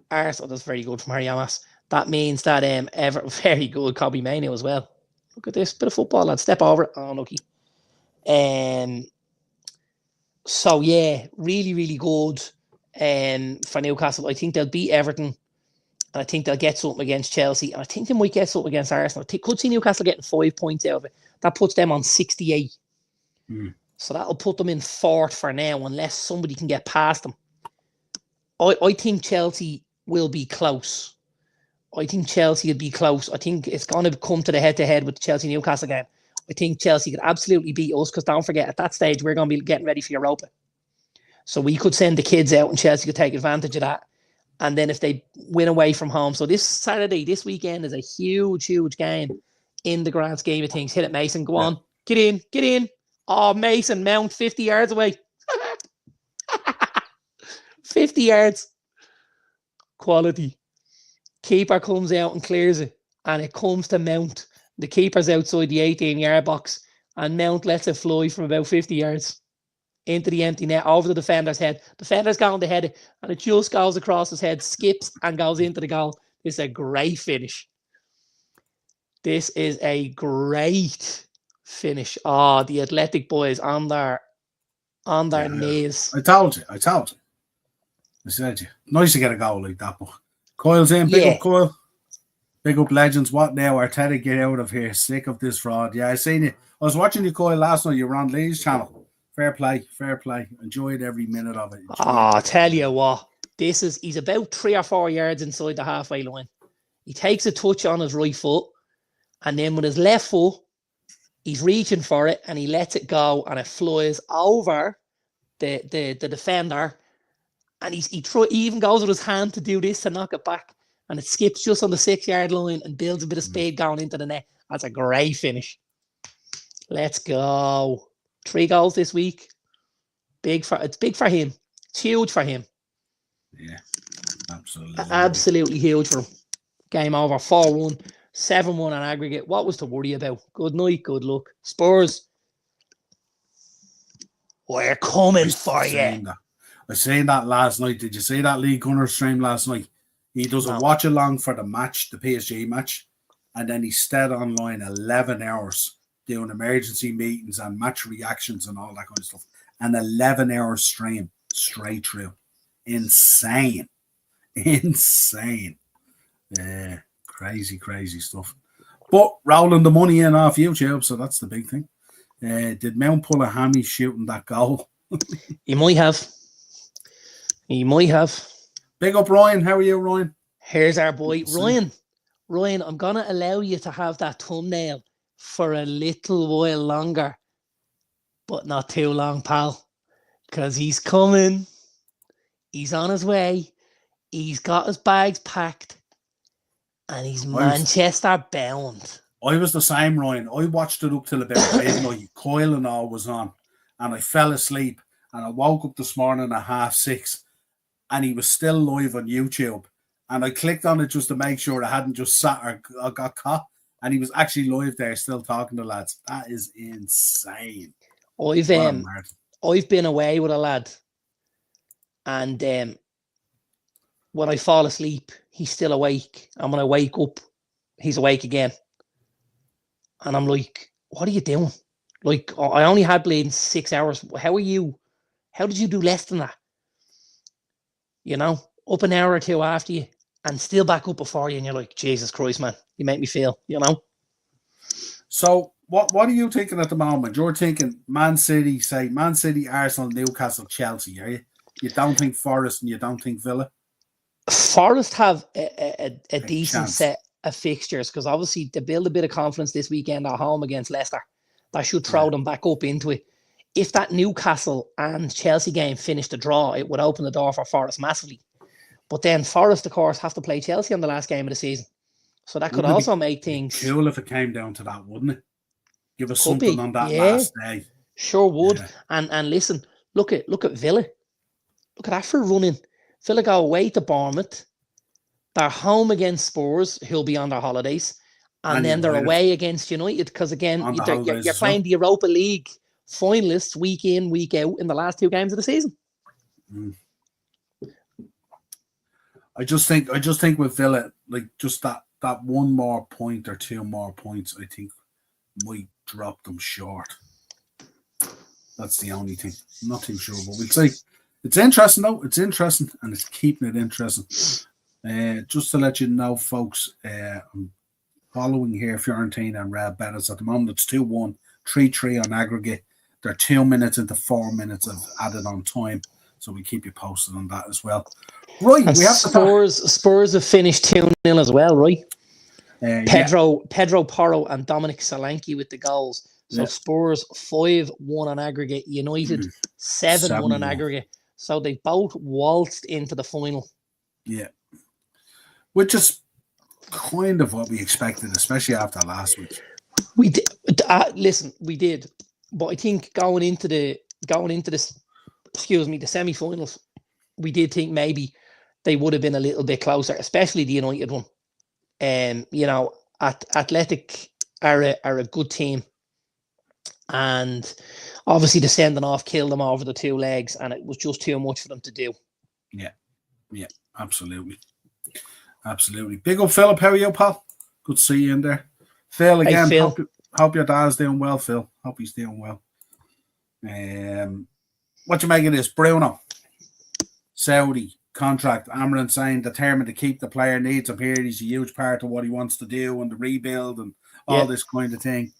Arsenal, that's very good from Harry. That means that Everton, very good, Kobe Manu as well. Look at this bit of football, lad. Step over it. Oh, lucky. So yeah, really, really good. For Newcastle, I think they'll beat Everton. And I think they'll get something against Chelsea. And I think they might get something against Arsenal. I could see Newcastle getting 5 points out of it. That puts them on 68. So that'll put them in 4th for now, unless somebody can get past them. I think Chelsea will be close. I think Chelsea will be close. I think it's going to come to the head-to-head with the Chelsea-Newcastle game. I think Chelsea could absolutely beat us because don't forget, at that stage, we're going to be getting ready for Europa. So we could send the kids out and Chelsea could take advantage of that. And then if they win away from home. So this weekend is a huge, huge game in the grand scheme of things. Hit it, Mason. Go on. Get in. Oh, Mason, Mount 50 yards away. 50 yards. Quality. Keeper comes out and clears it. And it comes to Mount. The keeper's outside the 18-yard box. And Mount lets it fly from about 50 yards into the empty net, over the defender's head. Defender's going to head it, and it just goes across his head, skips, and goes into the goal. This is a great finish. This is a great finish. Oh, the Athletic boys on their knees. I told you. I said you. Nice to get a goal like that, but Coyle's in. Big up, Coyle. Big up, legends. What now? Arteta, get out of here. Sick of this fraud. Yeah, I seen it. I was watching you, Coyle, last night. You were on Lee's channel. Fair play. Enjoyed every minute of it. I tell you what, he's about 3 or 4 yards inside the halfway line. He takes a touch on his right foot, and then with his left foot, he's reaching for it, and he lets it go, and it flies over the defender, and he even goes with his hand to do this to knock it back, and it skips just on the 6-yard line and builds a bit of speed going into the net. That's a great finish. Let's go. 3 goals this week. It's big for him. It's huge for him. Yeah, absolutely. Absolutely huge for him. Game over. 4-1. 7-1 on aggregate. What was to worry about? Good night, good luck. Spurs. We're coming for you. I seen that last night. Did you see that Lee Gunner stream last night? He does a watch along for the match, the PSG match, and then he stayed online 11 hours doing emergency meetings and match reactions and all that kind of stuff. An 11-hour stream straight through. Insane. Crazy stuff. But rolling the money in off YouTube, so that's the big thing. Did Mount pull a hammy shooting that goal? He might have. Big up, Ryan. How are you, Ryan? Here's our boy, Ryan. Ryan, I'm going to allow you to have that thumbnail for a little while longer, but not too long, pal, because he's coming. He's on his way. He's got his bags packed, and he's Manchester bound. I was the same, Ryan. I watched it up till about midnight. Coyle and all was on, and I fell asleep, and I woke up this morning at 6:30, and he was still live on YouTube, and I clicked on it just to make sure I hadn't just sat or got caught. And he was actually live there, still talking to lads. That is insane. I've been away with a lad, and when I fall asleep, he's still awake, and when I wake up, he's awake again. And I'm like, "What are you doing? Like, I only had bleeding 6 hours. How did you do less than that?" up an hour or two after you and still back up before you, and you're like, Jesus Christ, man, you make me feel, So what are you thinking at the moment? You're thinking Man City, Arsenal, Newcastle, Chelsea, are you? You don't think Forest and you don't think Villa? Forest have a decent chance. set of fixtures because obviously they build a bit of confidence this weekend at home against Leicester. That should throw them back up into it. If that Newcastle and Chelsea game finished a draw, it would open the door for Forest massively. But then Forest, of course, have to play Chelsea on the last game of the season. So that could also make things cool if it came down to that, wouldn't it? Give us something on that last day. Sure would. Yeah. And listen, look at Villa. Look at that for running. Villa go away to Bournemouth. They're home against Spurs, who'll be on their holidays. And then they're away against United because, again, you're playing the Europa League finalists week in, week out in the last 2 games of the season. I just think with Villa, like just that one more point or 2 more points, I think might drop them short. That's the only thing. I'm not too sure, but we'll see. It's interesting though. It's interesting, and it's keeping it interesting. Just to let you know, folks, I'm following here Fiorentina and Real Betis at the moment. It's 2-1, 3-3 on aggregate. They're 2 minutes into 4 minutes of added on time, so we keep you posted on that as well. Right, and we have Spurs have finished 2-0 as well, right? Pedro Porro and Dominic Solanke with the goals. So Spurs 5-1 on aggregate. United 7-1 on aggregate. So they both waltzed into the final. Yeah, which is kind of what we expected, especially after last week. We did. Listen, we did, but I think going into the semi-finals, we did think maybe they would have been a little bit closer, especially the United one. Athletic are a good team, and obviously the sending off killed them over the 2 legs, and it was just too much for them to do. Yeah, absolutely. Big up, Philip. How are you, pal? Good to see you in there. Phil, again, hey, Phil. Hope your dad's doing well, Phil. Hope he's doing well. What you make of this? Bruno, Saudi contract. Amarin saying determined to keep the player, needs him here. He's a huge part of what he wants to do and the rebuild and all this kind of thing.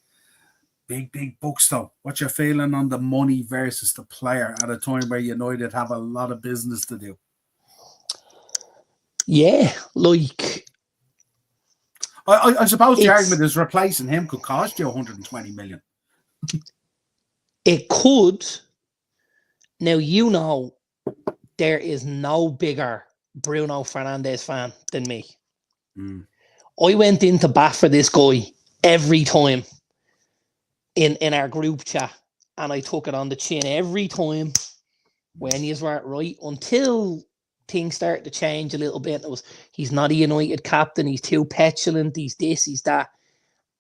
Big bucks though. What's your feeling on the money versus the player at a time where United have a lot of business to do? Yeah, like I suppose the argument is replacing him could cost you 120 million. It could. Now, there is no bigger Bruno Fernandes fan than me. I went into bat for this guy every time in our group chat, and I took it on the chin every time when you were right until things started to change a little bit. It was he's not a United captain, he's too petulant, he's this, he's that,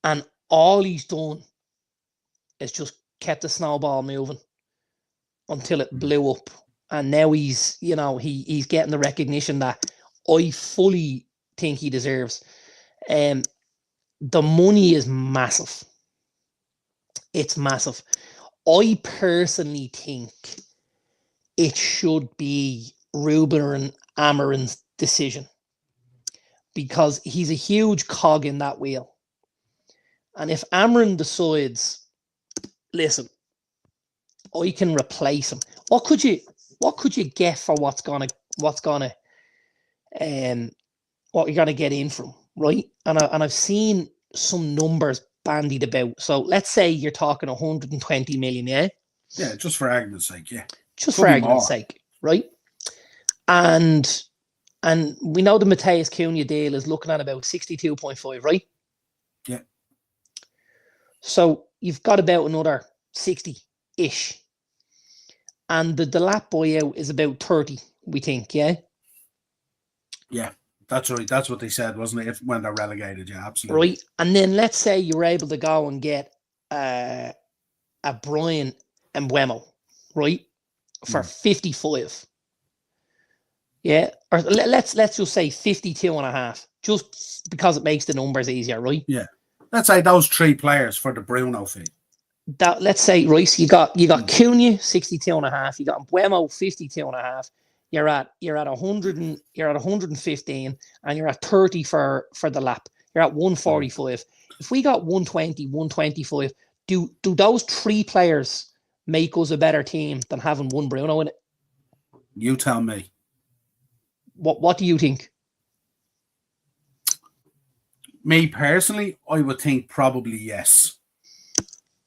and all he's done is just kept the snowball moving until it blew up. And now he's getting the recognition that I fully think he deserves. The money is massive. It's massive. I personally think it should be Ruben and Amarin's decision because he's a huge cog in that wheel. And if Amarin decides, listen, I can replace him. What could you get for what you're gonna get in from, right? And I've seen some numbers bandied about. So let's say you're talking 120 million, yeah? Yeah, just for argument's sake, yeah. Just for argument's sake, right? And we know the Mateus Cunha deal is looking at about 62.5, right? Yeah. So you've got about another 60-ish. And the Delap buyout is about 30, we think, yeah? Yeah, that's right. That's what they said, wasn't it? When they're relegated, yeah, absolutely. Right. And then let's say you're able to go and get a Brian Mbeumo, right? For 55. Yeah. Or let's just say 52.5, just because it makes the numbers easier, right? Yeah. Let's say those 3 players for the Bruno fee. Let's say, right, so you got Cunha 62.5, you got Mbeumo 52.5, you're at 100 and you're at 115, and you're at 30 for the lap. You're at 145. If we got 120, 125, do those three players make us a better team than having one Bruno in it? You tell me. What do you think? Me personally, I would think probably yes.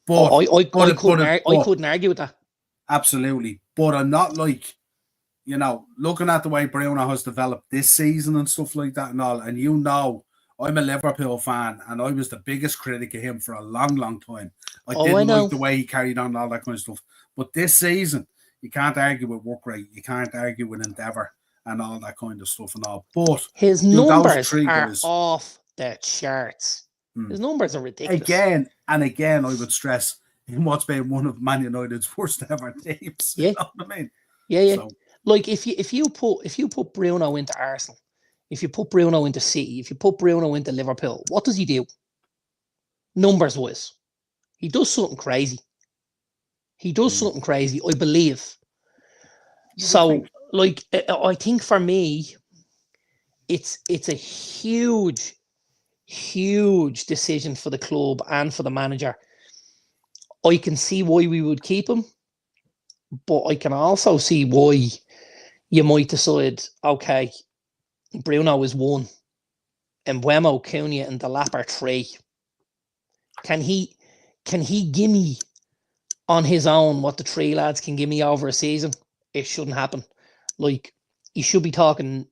But I couldn't argue with that. Absolutely. But I'm not like, looking at the way Bruno has developed this season and stuff like that and all, and I'm a Liverpool fan, and I was the biggest critic of him for a long, long time. I didn't like the way he carried on and all that kind of stuff. But this season, you can't argue with work rate. You can't argue with endeavour and all that kind of stuff and all. But his numbers are off the charts. His numbers are ridiculous. Again and again, I would stress in what's been one of Man United's worst ever teams. Yeah. You know what I mean? Yeah. So, like if you put Bruno into Arsenal, if you put Bruno into City, if you put Bruno into Liverpool, what does he do? Numbers wise, he does something crazy. I believe. So, like, I think for me, it's a huge decision for the club and for the manager. I can see why we would keep him, but I can also see why you might decide, okay, Bruno is 1, and Mbeumo, Cunha, and Delap are 3. Can he give me on his own what the 3 lads can give me over a season? It shouldn't happen. Like, you should be talking,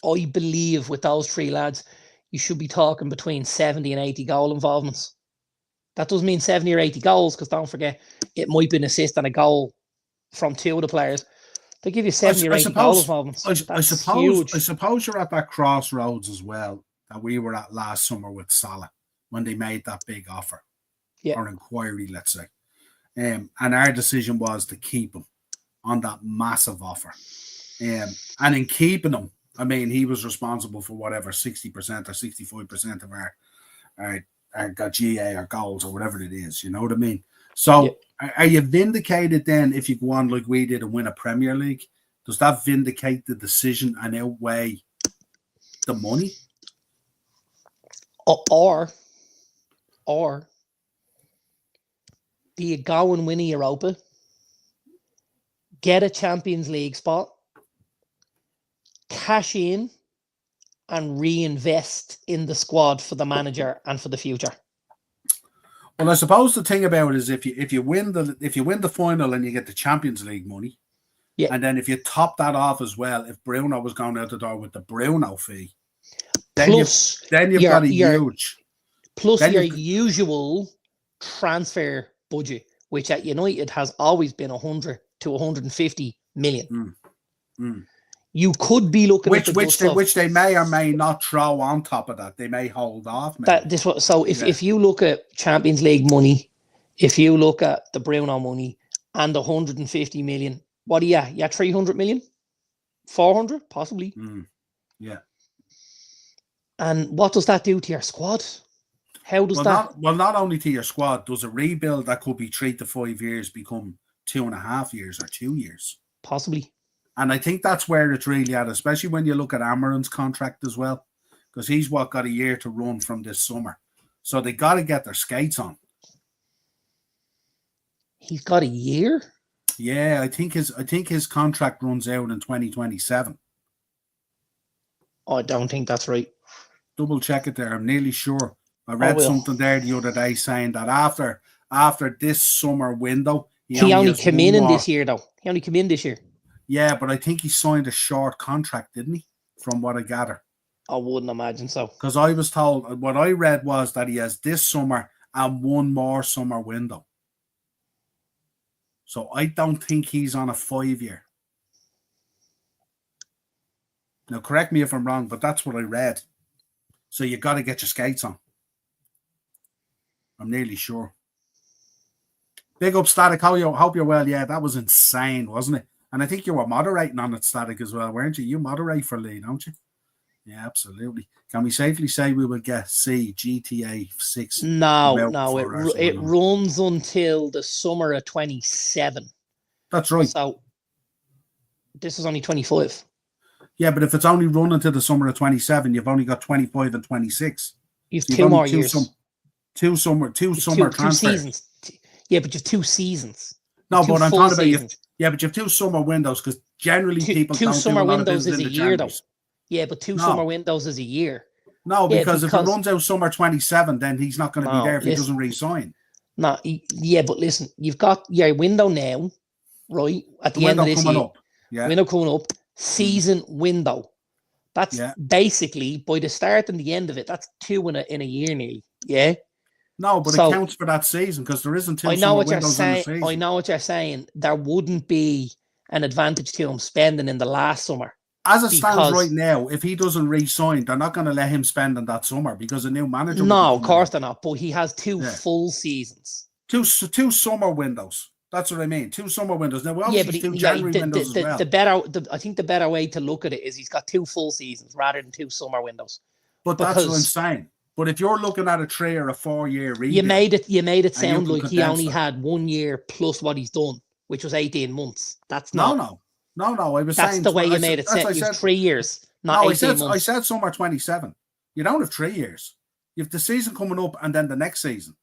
I believe, with those 3 lads, you should be talking between 70 and 80 goal involvements. That doesn't mean 70 or 80 goals, because don't forget, it might be an assist and a goal from 2 of the players. They give you 70 or 80 goal involvements. I suppose you're at that crossroads as well that we were at last summer with Salah when they made that big offer or inquiry, let's say. And our decision was to keep him on that massive offer. And in keeping him, I mean, he was responsible for whatever 60% or 65% of our GA or goals or whatever it is. You know what I mean? So are you vindicated then if you go on like we did and win a Premier League? Does that vindicate the decision and outweigh the money? Or do you go and win a Europa, get a Champions League spot, cash in, and reinvest in the squad for the manager and for the future? Well, I suppose the thing about it is if you win the final and you get the Champions League money, and then if you top that off as well, if Bruno was going out the door with the Bruno fee, then you've got a huge. Plus your usual transfer budget, which at United has always been 100 to 150 million. You could be looking at which they may or may not throw on top of that. They may hold off. If you look at Champions League money, if you look at the Bruno money and the 150 million, what are you at? Yeah, 300 million? 400? Possibly. Yeah. And what does that do to your squad? How does that? Not only to your squad, does a rebuild that could be 3 to 5 years become 2.5 years or 2 years? Possibly. And I think that's where it's really at, especially when you look at Amarin's contract as well, because he's got a year to run from this summer. So they got to get their skates on. He's got a year? Yeah, I think his contract runs out in 2027. I don't think that's right. Double check it there. I'm nearly sure. I read something there the other day saying that after this summer window, he only came in this year, though. He only came in this year. Yeah, but I think he signed a short contract, didn't he? From what I gather. I wouldn't imagine so. Because I was told, what I read was that he has this summer and one more summer window. So I don't think he's on a 5-year. Now, correct me if I'm wrong, but that's what I read. So you got to get your skates on. I'm nearly sure. Big up, Static. Hope you're well. Yeah, that was insane, wasn't it? And I think you were moderating on it, Static, as well, weren't you? You moderate for Lee, don't you? Yeah, absolutely. Can we safely say we will see GTA 6? No. It runs until the summer of 27. That's right. So This is only 25. Yeah, but if it's only run until the summer of 27, you've only got 25 and 26. You've So two more years. Two summer Two transfers. seasons. Yeah, but you've 2 seasons. No, Two but I'm full talking about seasons. yeah, but you have 2 summer windows because generally people Two don't summer do a lot windows of is a business in the year, though. Januaries. Yeah, but 2 No. summer windows is a year. No, Yeah, because if it runs out summer 27, then he's not going to be there if he doesn't re-sign. No, yeah, but listen, you've got your window now, right? At the end of this year, window coming up, season window. That's basically by the start and the end of it. That's 2 in a year nearly. Yeah. No, but it counts for that season because there isn't 2 summer windows in the season. I know what you're saying. There wouldn't be an advantage to him spending in the last summer. As it stands right now, if he doesn't re-sign, they're not going to let him spend in that summer because a new manager. No, of course they're not. But he has 2 full seasons. 2 summer windows. That's what I mean. 2 summer windows. Now, obviously, 2 January windows as well. I think the better way to look at it is he's got 2 full seasons rather than 2 summer windows. But that's what I'm saying. But if you're looking at a 3 or a 4 year rebuild, you made it sound like he only had 1 year plus what he's done, which was 18 months. That's not. No. I was that's saying the way you made it sound. You have 3 years, not 18 months. I said summer 27. You don't have 3 years. You have the season coming up and then the next season.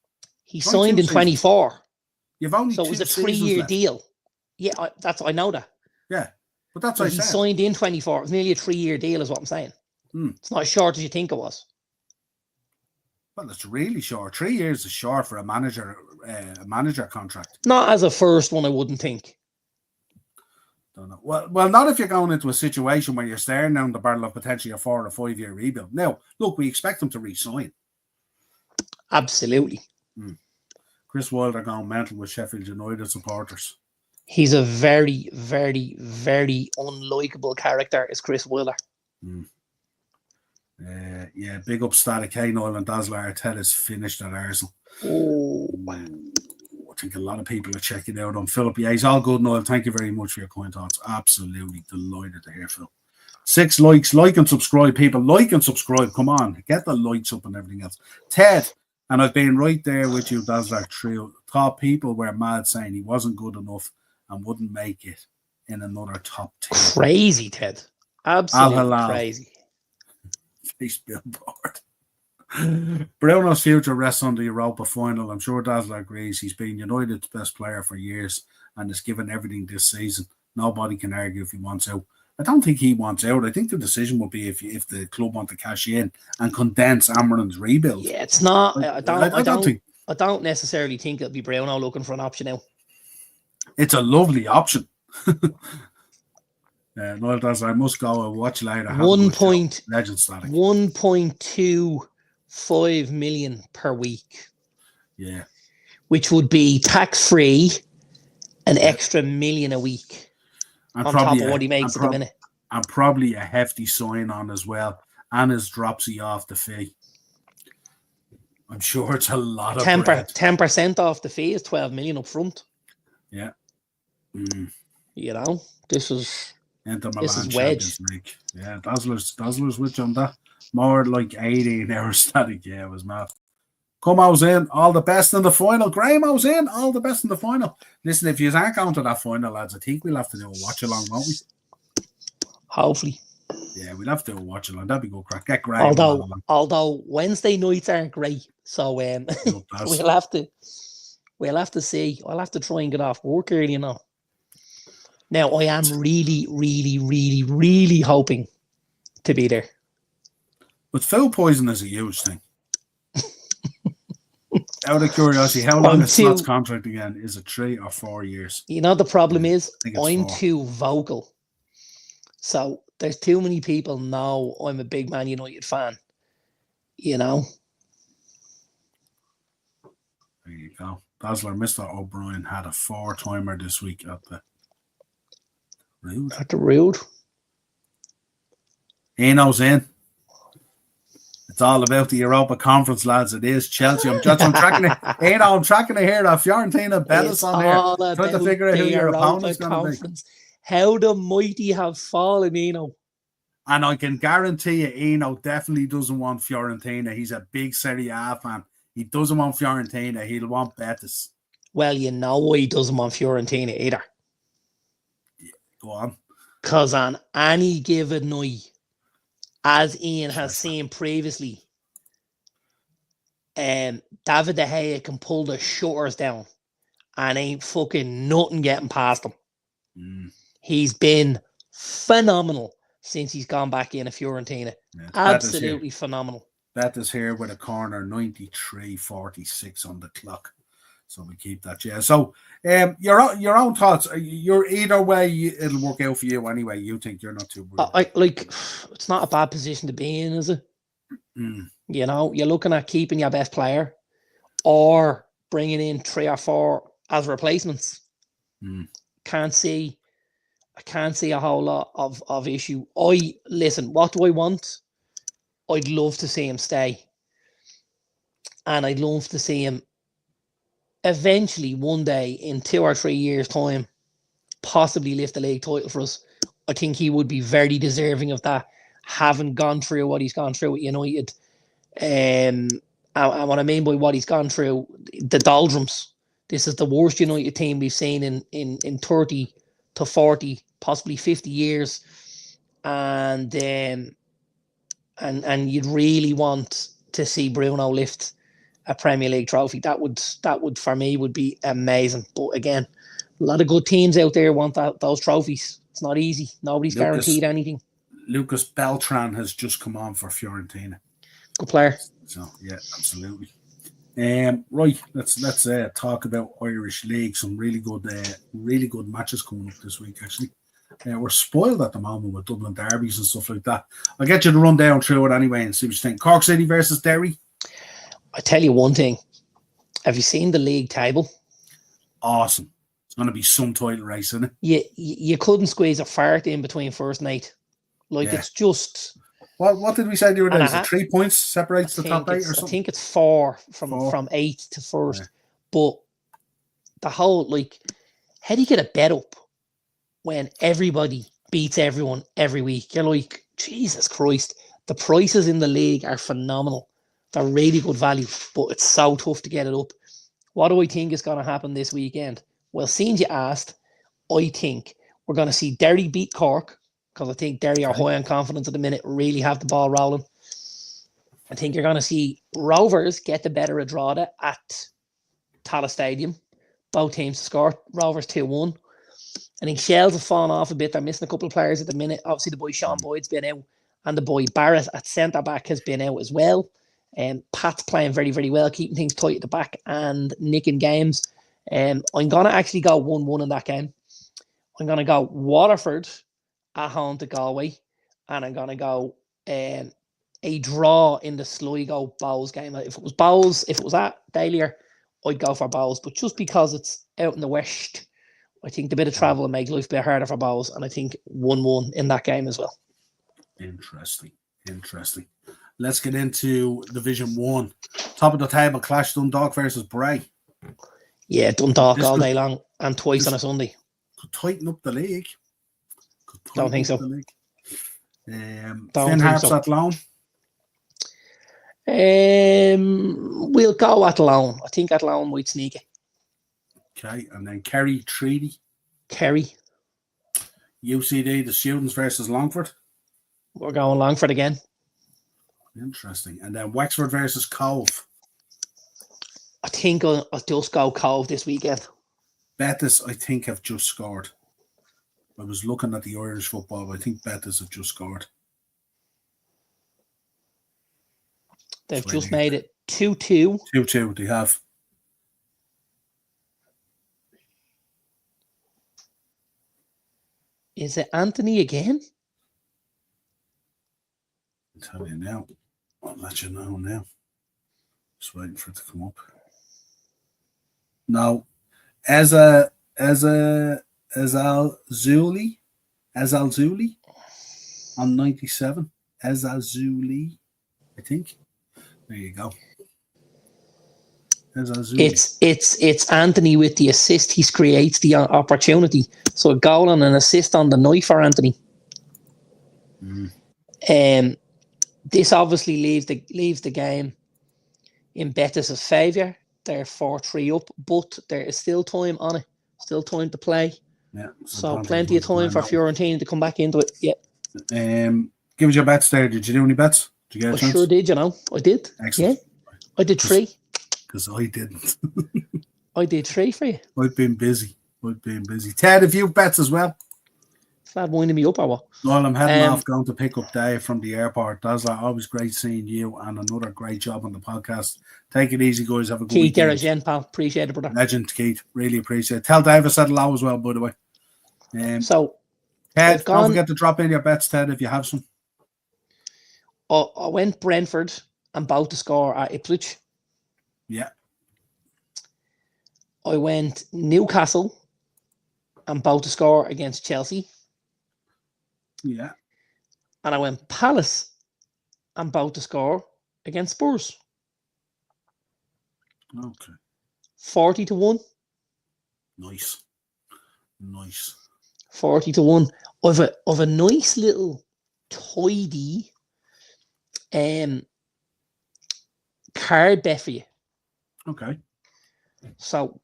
He signed in 24. You've only so it was a 3-year deal. Yeah, I know that. Yeah, but that's what I said. He signed in 24. It was nearly a 3-year deal, is what I'm saying. It's not as short as you think it was. Well, it's really short. 3 years is short for a manager contract. Not as a first one, I wouldn't think. Don't know. Well, not if you're going into a situation where you're staring down the barrel of potentially a 4 or 5 year rebuild. Now, look, we expect him to re-sign. Absolutely. Chris Wilder gone mental with Sheffield United supporters. He's a very, very, very unlikable character, is Chris Wilder. Yeah, big up Static K, Niall and Darren is finished at Arsenal. Oh, I think a lot of people are checking out on Philip. Yeah, he's all good, Niall. Thank you very much for your kind thoughts. Absolutely delighted to hear, Phil. 6 likes, like and subscribe, people. Like and subscribe. Come on, get the lights up and everything else. Ted, and I've been right there with you, Dazzler Trio. Thought people were mad saying he wasn't good enough and wouldn't make it in another top 10. Crazy, Ted. Absolutely crazy. Face billboard. Bruno's future rests on the Europa final. I'm sure Dazzler agrees. He's been United's best player for years and has given everything this season. Nobody can argue if he wants out. I don't think he wants out. I think the decision will be if the club want to cash in and condense Amarin's rebuild. Yeah, it's not. I don't necessarily think it'll be Bruno looking for an option out. It's a lovely option. Niall Dazzler, I must go and watch later. 1.25 million per week. Yeah. Which would be tax-free, an extra million a week on top of what he makes at the minute. And probably a hefty sign-on as well. And his dropsy off the fee. I'm sure it's a lot of 10% off the fee is 12 million up front. Yeah. You know, this is wedge. League. Yeah, Dazzler's with you on that. More like 18 hours static. Yeah, it was mad. Como's in. All the best in the final. Grahamo's in. All the best in the final. Listen, if you aren't going to that final, lads, I think we'll have to do a watch-along, won't we? Hopefully. Yeah, we'll have to do a watch-along. That'd be good crack. Get Graham. Although Wednesday nights aren't great. So we'll have to see. I'll have to try and get off work early, you know. Now, I am really, really, really, really hoping to be there. But food poison is a huge thing. Out of curiosity, how long is Slott's contract again? Is it 3 or 4 years? You know, the problem is I'm too vocal. So there's too many people know I'm a big Man United fan. You know? There you go. Dazzler, Mr. O'Brien had a 4-timer this week at the Road. At the Road. Eno's in. It's all about the Europa Conference, lads. It is Chelsea. I'm tracking it. I'm tracking it here. Fiorentina Betis on there. Trying to figure out who your opponent's going to be. How the mighty have fallen, Eno. And I can guarantee you, Eno definitely doesn't want Fiorentina. He's a big Serie A fan. He doesn't want Fiorentina. He'll want Betis. Well, you know why he doesn't want Fiorentina either. Go on. Because on any given night, as Ian has seen previously, David De Gea can pull the shutters down and ain't fucking nothing getting past him. He's been phenomenal since he's gone back in a Fiorentina. Yeah, absolutely phenomenal. That is here with a corner 93-46 on the clock. So we keep that, yeah. So your own thoughts. You're either way, it'll work out for you anyway. You think you're not too worried. It's not a bad position to be in, is it? You know, you're looking at keeping your best player or bringing in 3 or 4 as replacements. I can't see a whole lot of issue. What do I want? I'd love to see him stay. And I'd love to see him eventually one day in 2 or 3 years' time possibly lift the league title for us. I think he would be very deserving of that, having gone through what he's gone through at United. And what I mean by what he's gone through, the doldrums. This is the worst United team we've seen in 30 to 40, possibly 50 years. And you'd really want to see Bruno lift a Premier League trophy. That would for me would be amazing. But again, a lot of good teams out there want those trophies. It's not easy. Nobody's guaranteed anything. Lucas Beltran has just come on for Fiorentina. Good player. So yeah, absolutely. Right, let's talk about Irish League. Some really good matches coming up this week. Actually, we're spoiled at the moment with Dublin derbies and stuff like that. I'll get you to run down through it anyway and see what you think. Cork City versus Derry. I tell you one thing. Have you seen the league table? Awesome. It's going to be some title race, isn't it? You couldn't squeeze a fart in between first and 8. It's just. What did we say the other day? Is it 3 points separates the top 8 or something? I think it's 4 from 8 to first. Yeah. But the whole, how do you get a bet up when everybody beats everyone every week? You're like, Jesus Christ. The prices in the league are phenomenal. They're really good value, but it's so tough to get it up. What do I think is going to happen this weekend? Well, since you asked, I think we're going to see Derry beat Cork, because I think Derry are high on confidence at the minute, really have the ball rolling. I think you're going to see Rovers get the better of Drogheda at Tallaght Stadium. Both teams score. Rovers 2-1. I think Shells have fallen off a bit. They're missing a couple of players at the minute. Obviously, the boy Sean Boyd's been out, and the boy Barrett at centre-back has been out as well. Pat's playing very, very well, keeping things tight at the back and nicking games. I'm going to actually go 1-1 in that game. I'm going to go Waterford at home to Galway, and I'm going to go a draw in the Sligo Bowls game. If it was at Dahlia, I'd go for Bowls, but just because it's out in the west, I think the bit of travel will make life a bit harder for Bowls, and I think 1-1 in that game as well. Interesting. Let's get into Division 1. Top of the table clash, Dundalk versus Bray. Yeah, Dundalk all day long and twice on a Sunday. Could tighten up the league. Don't think so. Finn Harps at Loan. We'll go at Loan. I think at Loan might sneak it. Okay, and then Kerry Treaty. Kerry. UCD, the Students versus Longford. We're going Longford again. Interesting. And then Wexford versus Cove. I think I'll just go Cove this weekend. Betis, I think, have just scored. I was looking at the Irish football, but I think Betis have just scored. They've just made it 2-2. 2-2, they have. Is it Anthony again? I'll tell you now. I'll let you know now. Just waiting for it to come up. No. Azal Zuli on 97. Azal Zuli, I think. There you go. It's Anthony with the assist. He creates the opportunity. So a goal and an assist on the night for Anthony. This obviously leaves the game in Betis' favour. They're 4-3 up, but there is still time on it. Still time to play. Yeah. So plenty of time for Fiorentina to come back into it. Yeah. Give us your bets there. Did you do any bets? Did you get a chance? Sure did, I did. Excellent. Yeah. I did 3. Because I didn't. I did 3 for you. I've been busy. Ted, have you bets as well? Is that winding me up or what? Well, I'm heading off going to pick up Dave from the airport. That's always great seeing you, and another great job on the podcast. Take it easy, guys. Have a good Keith, weekend. Keith, pal. Appreciate it, brother. Legend, Keith. Really appreciate it. Tell Dave I said hello as well, by the way. So, Ted, don't forget to drop in your bets, Ted, if you have some. I went Brentford and both to score at Ipswich. Yeah. I went Newcastle and both to score against Chelsea. Yeah. And I went Palace and both to score against Spurs. Okay. 40-1. Nice. 40-1. I've a nice little tidy card bet for you. Okay. So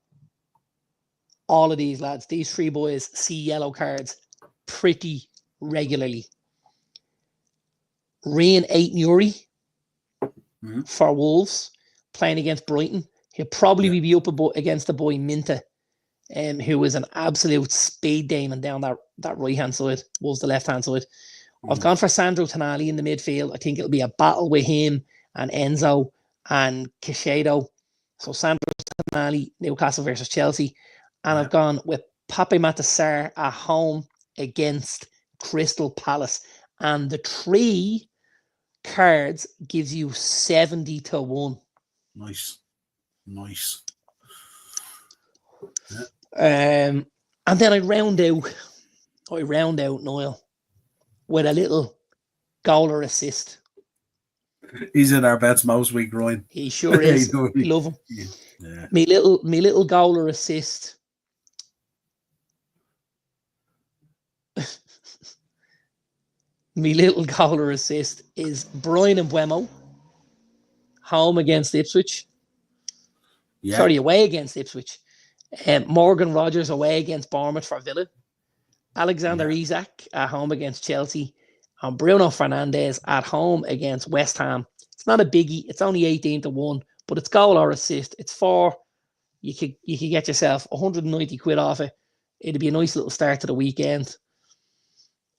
all of these lads, these 3 boys see yellow cards pretty regularly. Ryan Aitnuri for Wolves playing against Brighton. He'll probably be up against the boy Minta, who is an absolute speed demon down that right-hand side, Wolves the left-hand side. I've gone for Sandro Tonali in the midfield. I think it'll be a battle with him and Enzo and Caicedo. So Sandro Tonali, Newcastle versus Chelsea. And I've gone with Pape Matar at home against Crystal Palace. And the 3 cards gives you 70-1. Nice. And then I round out Niall with a little goal or assist. He's in our bets most week, Ryan. He sure is. Love him. Yeah. Me little goal or assist. Me little goal or assist is Brian Mbeumo home against Ipswich. Yeah. Sorry, away against Ipswich. Morgan Rogers away against Bournemouth for Villa. Alexander Isak at home against Chelsea. And Bruno Fernandes at home against West Ham. It's not a biggie. It's only 18-1, but it's goal or assist. It's 4. You could get yourself 190 quid off it. It'd be a nice little start to the weekend.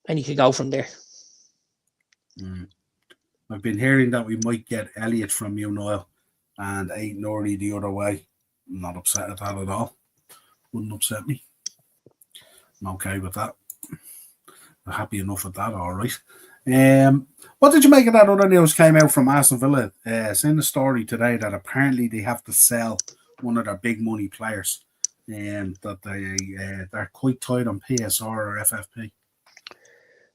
And you could go from there. I've been hearing that we might get Elliot from you, Niall, and Aitnuri the other way. I'm not upset at that at all. Wouldn't upset me. I'm okay with that. I'm happy enough with that, all right. What did you make of that other news came out from Aston Villa? Seen the story today that apparently they have to sell one of their big money players, and that they're quite tight on PSR or FFP.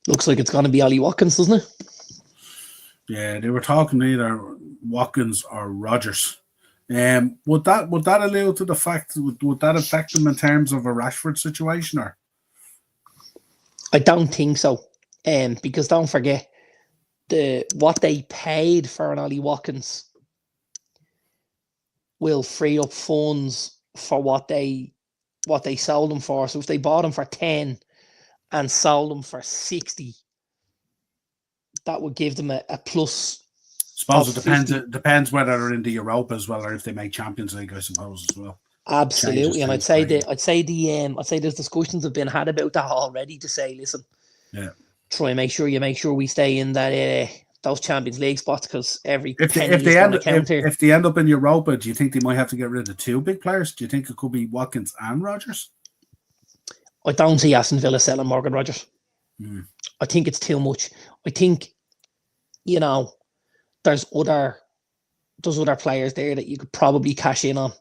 Looks like it's going to be Ollie Watkins, doesn't it? Yeah, they were talking either Watkins or Rodgers. Would that allude to the fact? Would that affect them in terms of a Rashford situation, or? I don't think so. Because don't forget what they paid for an Ollie Watkins will free up funds for what they sold him for. So if they bought him for 10 and sold him for 60, that would give them a plus. I suppose it depends. It depends whether they're in the Europa as well, or if they make Champions League, I suppose, as well. Absolutely, and I'd say there's discussions have been had about that already to say, listen, try and make sure we stay in that those Champions League spots, because if they end up in Europa, do you think they might have to get rid of 2 big players? Do you think it could be Watkins and Rodgers? I don't see Aston Villa selling Morgan Rodgers. I think it's too much. I think, there's other players there that you could probably cash in on,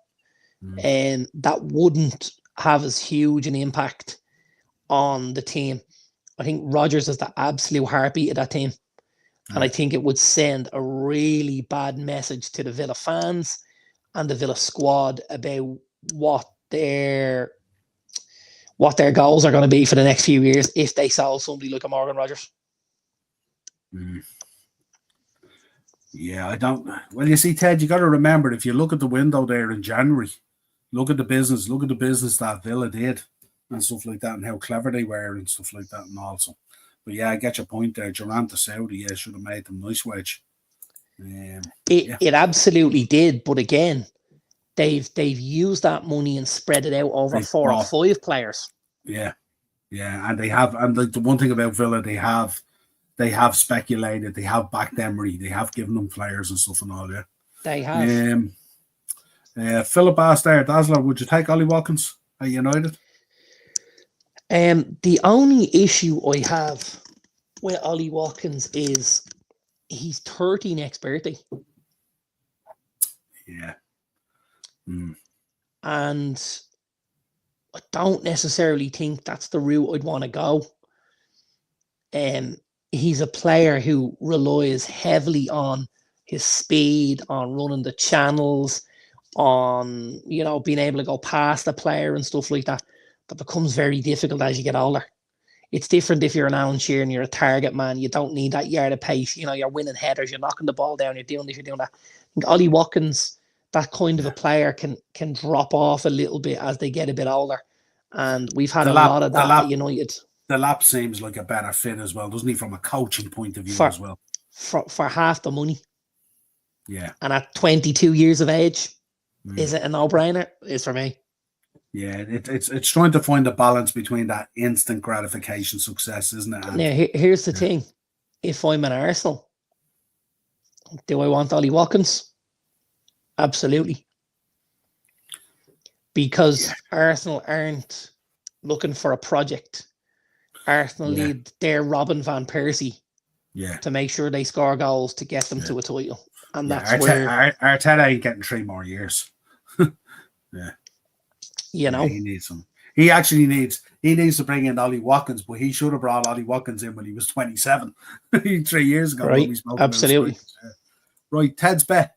and that wouldn't have as huge an impact on the team. I think Rodgers is the absolute heartbeat of that team, and I think it would send a really bad message to the Villa fans and the Villa squad about what their goals are going to be for the next few years if they sell somebody like a Morgan Rodgers. Yeah, I don't. Well, you see, Ted, you got to remember, if you look at the window there in January, look at the business that Villa did, and stuff like that, and how clever they were and stuff like that, and also. But yeah, I get your point there. Durant to Saudi, yeah, should have made them nice wedge. It absolutely did, but again, they've used that money and spread it out over 4 or 5 players. Yeah, and they have, and the one thing about Villa, they have speculated, they have backed Emery, they have given them players and stuff and all. Yeah, they have. Philip asked there, Dazzler, would you take Ollie Watkins at United? The only issue I have with Ollie Watkins is he's 30 next birthday. Yeah. And I don't necessarily think that's the route I'd want to go. He's a player who relies heavily on his speed, on running the channels, on, being able to go past the player and stuff like that. That becomes very difficult as you get older. It's different if you're an Alan Shearer and you're a target man. You don't need that yard of pace. You're winning headers, you're knocking the ball down, you're doing this, you're doing that. I think Ollie Watkins, that kind of a player, can drop off a little bit as they get a bit older. And we've had a lot of that at United. The lap seems like a better fit as well, doesn't he, from a coaching point of view as well? For half the money. Yeah. And at 22 years of age, is it a no-brainer? It's for me. Yeah, it's trying to find a balance between that instant gratification success, isn't it? And, now, here's the thing. If I'm an Arsenal, do I want Ollie Watkins? Absolutely. Because Arsenal aren't looking for a project. Arsenal need their Robin van Persie to make sure they score goals to get them to a title. And that's where Arteta ain't getting 3 more years. Yeah. He needs some. He needs to bring in Ollie Watkins, but he should have brought Ollie Watkins in when he was 27, 3 years ago. Right, absolutely. Right, Ted's bet.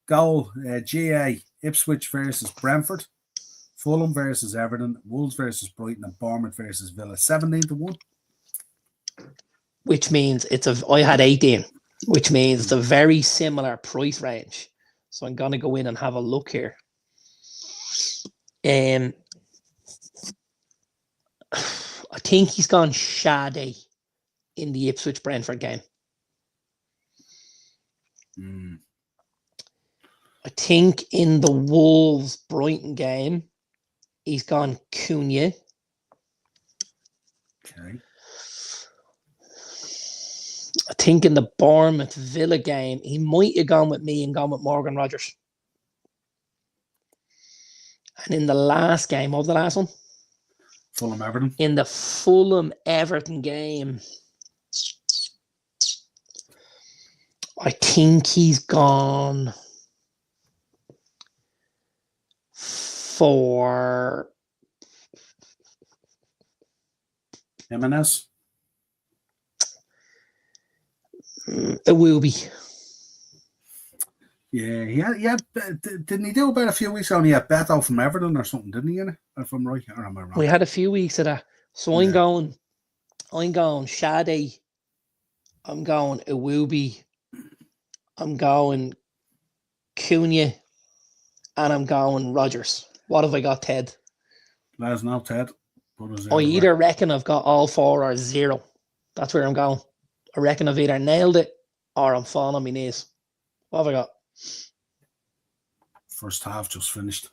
Goal, GA, Ipswich versus Brentford, Fulham versus Everton, Wolves versus Brighton, and Bournemouth versus Villa. 17-1. Which means I had 18, which means it's a very similar price range. So I'm going to go in and have a look here. I think he's gone Shade in the Ipswich Brentford game. I think in the Wolves Brighton game, he's gone Cunha. Okay. I think in the Bournemouth Villa game, he might have gone with me and gone with Morgan Rogers. And in the last game, what was the last one? Fulham Everton. In the Fulham Everton game, I think he's gone for Jimenez. It will be. Yeah. Didn't he do about a few weeks ago? He had Beto from Everton or something, didn't he? If I'm right, or am I wrong? We had a few weeks of that. So I'm going Shade. I'm going Iwobi. I'm going Cunha. And I'm going Rogers. What have I got, Ted? Let us know, Ted. I either reckon I've got all 4 or 0. That's where I'm going. I reckon I've either nailed it or I'm falling on my knees. What have I got? First half just finished.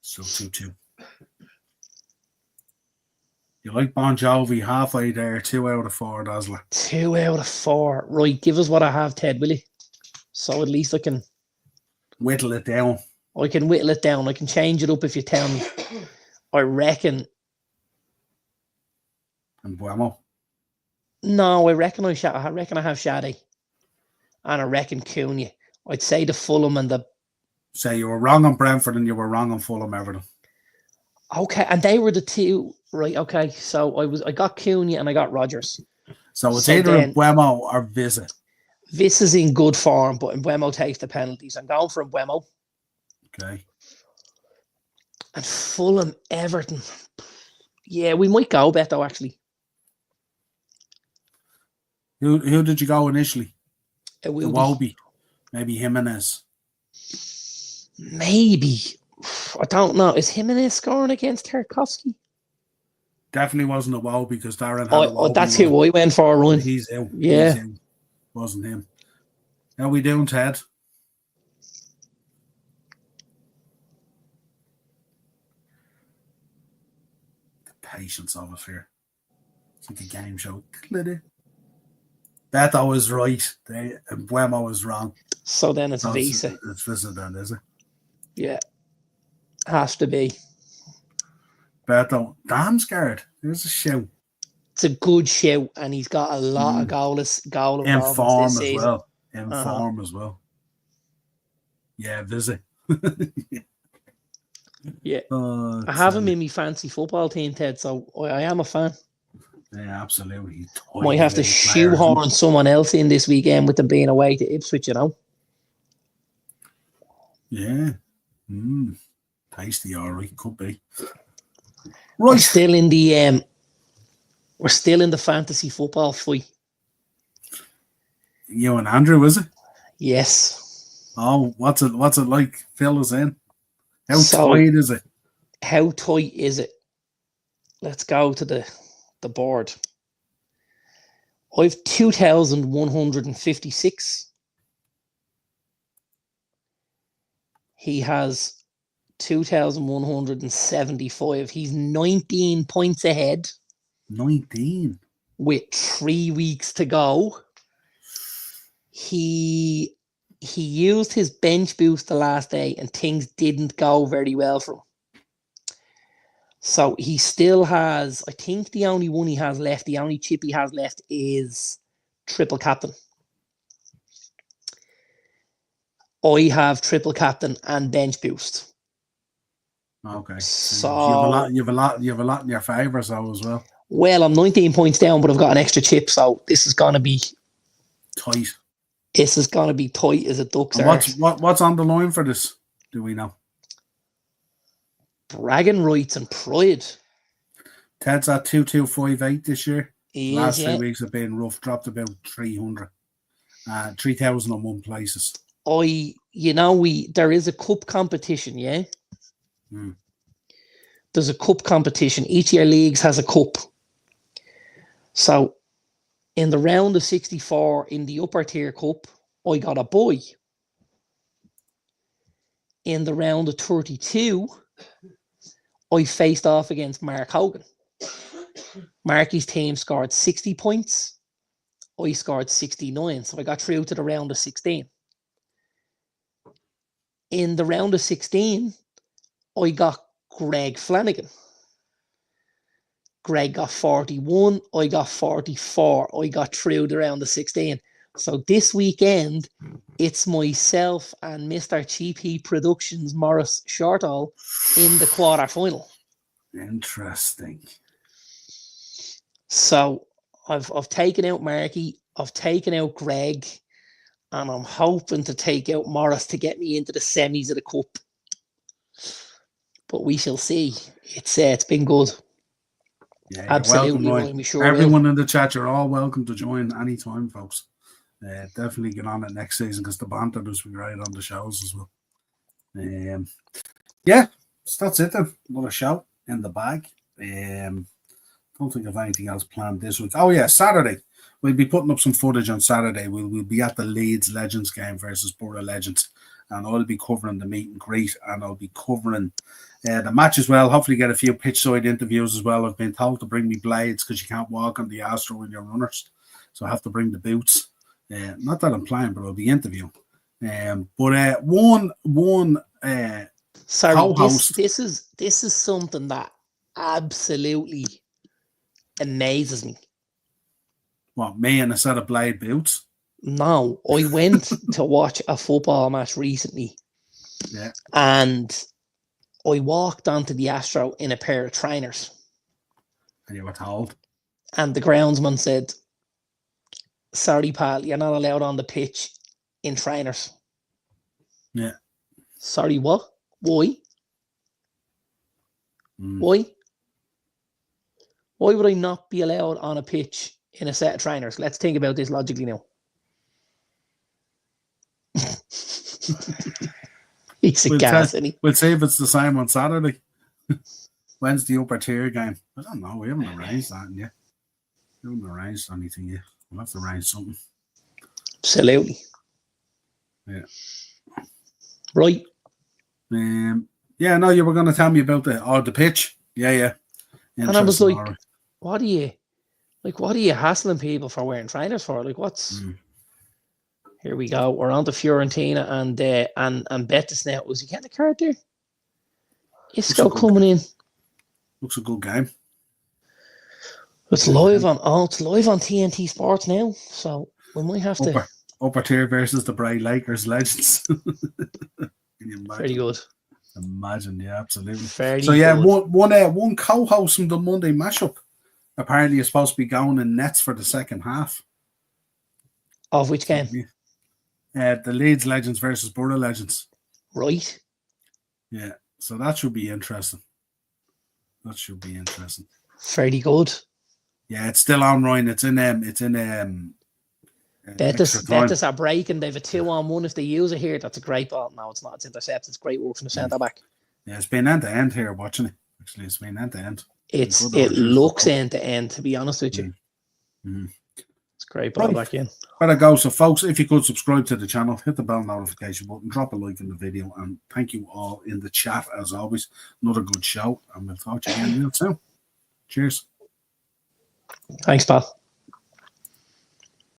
So 2-2. You like Bon Jovi halfway there, 2 out of 4, Dazzler. 2 out of 4. Right, give us what I have, Ted, will you? So at least I can whittle it down. I can whittle it down. I can change it up if you tell me. I reckon. And Buemo? No, I reckon I have Shade. And I reckon Cunha. I'd say the Fulham and the... Say you were wrong on Brentford and you were wrong on Fulham Everton. Okay, and they were the two... Right, okay. So I got Cunha and I got Rogers. So it's either Buemo or Visa. This is in good form, but Mbeumo takes the penalties. I'm going for Mbeumo. Okay. And Fulham, Everton. Yeah, we might go Beto, actually. Who did you go initially? Iwobi. Maybe Jimenez. Maybe. I don't know. Is Jimenez scoring against Tarkovsky? Definitely wasn't a wow because Darren had a wow. That's who I went for, Ryan. He's out. Yeah. He's out. Wasn't him. How we doing, Ted? The patience of it here. It's like a game show. Beto was right. Buemo was wrong. So then it's Visa. It's Visa then, is it? Yeah. Has to be. Beto. Damn scared. There's a shout. It's a good shout, and he's got a lot of goal in form this as season. well. In form as well. Yeah, Visa. Yeah. I have him in my fancy football team, Ted, so I am a fan. Yeah, absolutely. Might have to shoehorn someone else in this weekend with them being away to Ipswich, you know. Yeah. Tasty, all right. Could be. Right. We're still in the fantasy football fight. You and Andrew, is it? Yes. Oh, what's it like? Fill us in. How tight is it? How tight is it? Let's go to the board. I've 2,156. He has 2,175. He's 19 points ahead. 19. With 3 weeks to go. He used his bench boost the last day and things didn't go very well for him. So he still has, I think the only one he has left, the only chip he has left is triple captain. I have triple captain and bench boost. Okay. So you have a lot in your favour, so as well. Well, I'm 19 points down, but I've got an extra chip, so this is gonna be tight. This is gonna be tight as a duck's arse. What's on the line for this? Do we know? Bragging rights and pride. Ted's at 2258 this year. Last 3 yeah. weeks have been rough. Dropped about 300. 3,001 places. There is a cup competition, yeah? There's a cup competition. Each of your leagues has a cup. So, in the round of 64, in the upper tier cup, I got a boy. In the round of 32, I faced off against Mark Hogan. Marky's team scored 60 points. I scored 69, so I got through to the round of 16. In the round of 16, I got Greg Flanagan. Greg got 41, I got 44. I got through the round of 16. So this weekend, it's myself and Mr. Cheapy Productions Morris Shortall in the quarterfinal. Interesting. So I've taken out Marky, I've taken out Greg, and I'm hoping to take out Morris to get me into the semis of the cup. But we shall see. It's been good. Yeah, absolutely. Welcome, sure everyone in the chat, you're all welcome to join anytime, folks. Definitely get on it next season because the banter does be great on the shows as well. Yeah, so that's it then. Another show in the bag. Don't think of anything else planned this week. Oh yeah, Saturday. We'll be putting up some footage on Saturday. We'll be at the Leeds Legends game versus Borough Legends. And I'll be covering the meet and greet, and I'll be covering the match as well. Hopefully get a few pitch side interviews as well. I've been told to bring me blades because you can't walk on the Astro when you're runners. So I have to bring the boots. Not that I'm playing, but I'll be interviewing. One sorry, co-host. This is something that absolutely amazes me. What, me and a set of blade boots? No, I went to watch a football match recently. Yeah. And I walked onto the Astro in a pair of trainers. And you were told? And the groundsman said, sorry, pal, you're not allowed on the pitch in trainers. Yeah. Sorry, what? Why? Why? Why would I not be allowed on a pitch in a set of trainers? Let's think about this logically now. He's a gas, isn't he? We'll see if it's the same on Saturday. When's the upper tier game? I don't know. We haven't arranged that yet. We haven't arranged anything yet. We'll have to arrange something. Absolutely. Yeah. Right. Yeah, no, you were going to tell me about the pitch. Yeah. And I was like, what are you hassling people for wearing trainers for? Like, what's... Here we go. We're on to Fiorentina and Betis now. Was he getting the card there? Isco coming in. Looks a good game. It's live on TNT Sports now, so we might have to. Upper tier versus the Bray Lakers legends. Can you imagine? Very good. Imagine, yeah, absolutely. Very so yeah, good. one co-host from the Monday mashup apparently is supposed to be going in nets for the second half. Of which game? The Leeds Legends versus Borough Legends. Right. Yeah, so that should be interesting. Very good. Yeah, it's still on, Ryan. It's in Betis are breaking. They have a 2-on-1. If they use it here, that's a great ball. No, it's not. It's intercepted. It's great work from the centre back. Yeah, it's been end to end here watching it. Actually, it's been end to end. It looks end to end, to be honest with you. It's a great ball back in. There go. So, folks, if you could subscribe to the channel, hit the bell notification button, drop a like in the video, and thank you all in the chat as always. Another good show, and we'll talk to you again real soon. Cheers. Thanks, pal.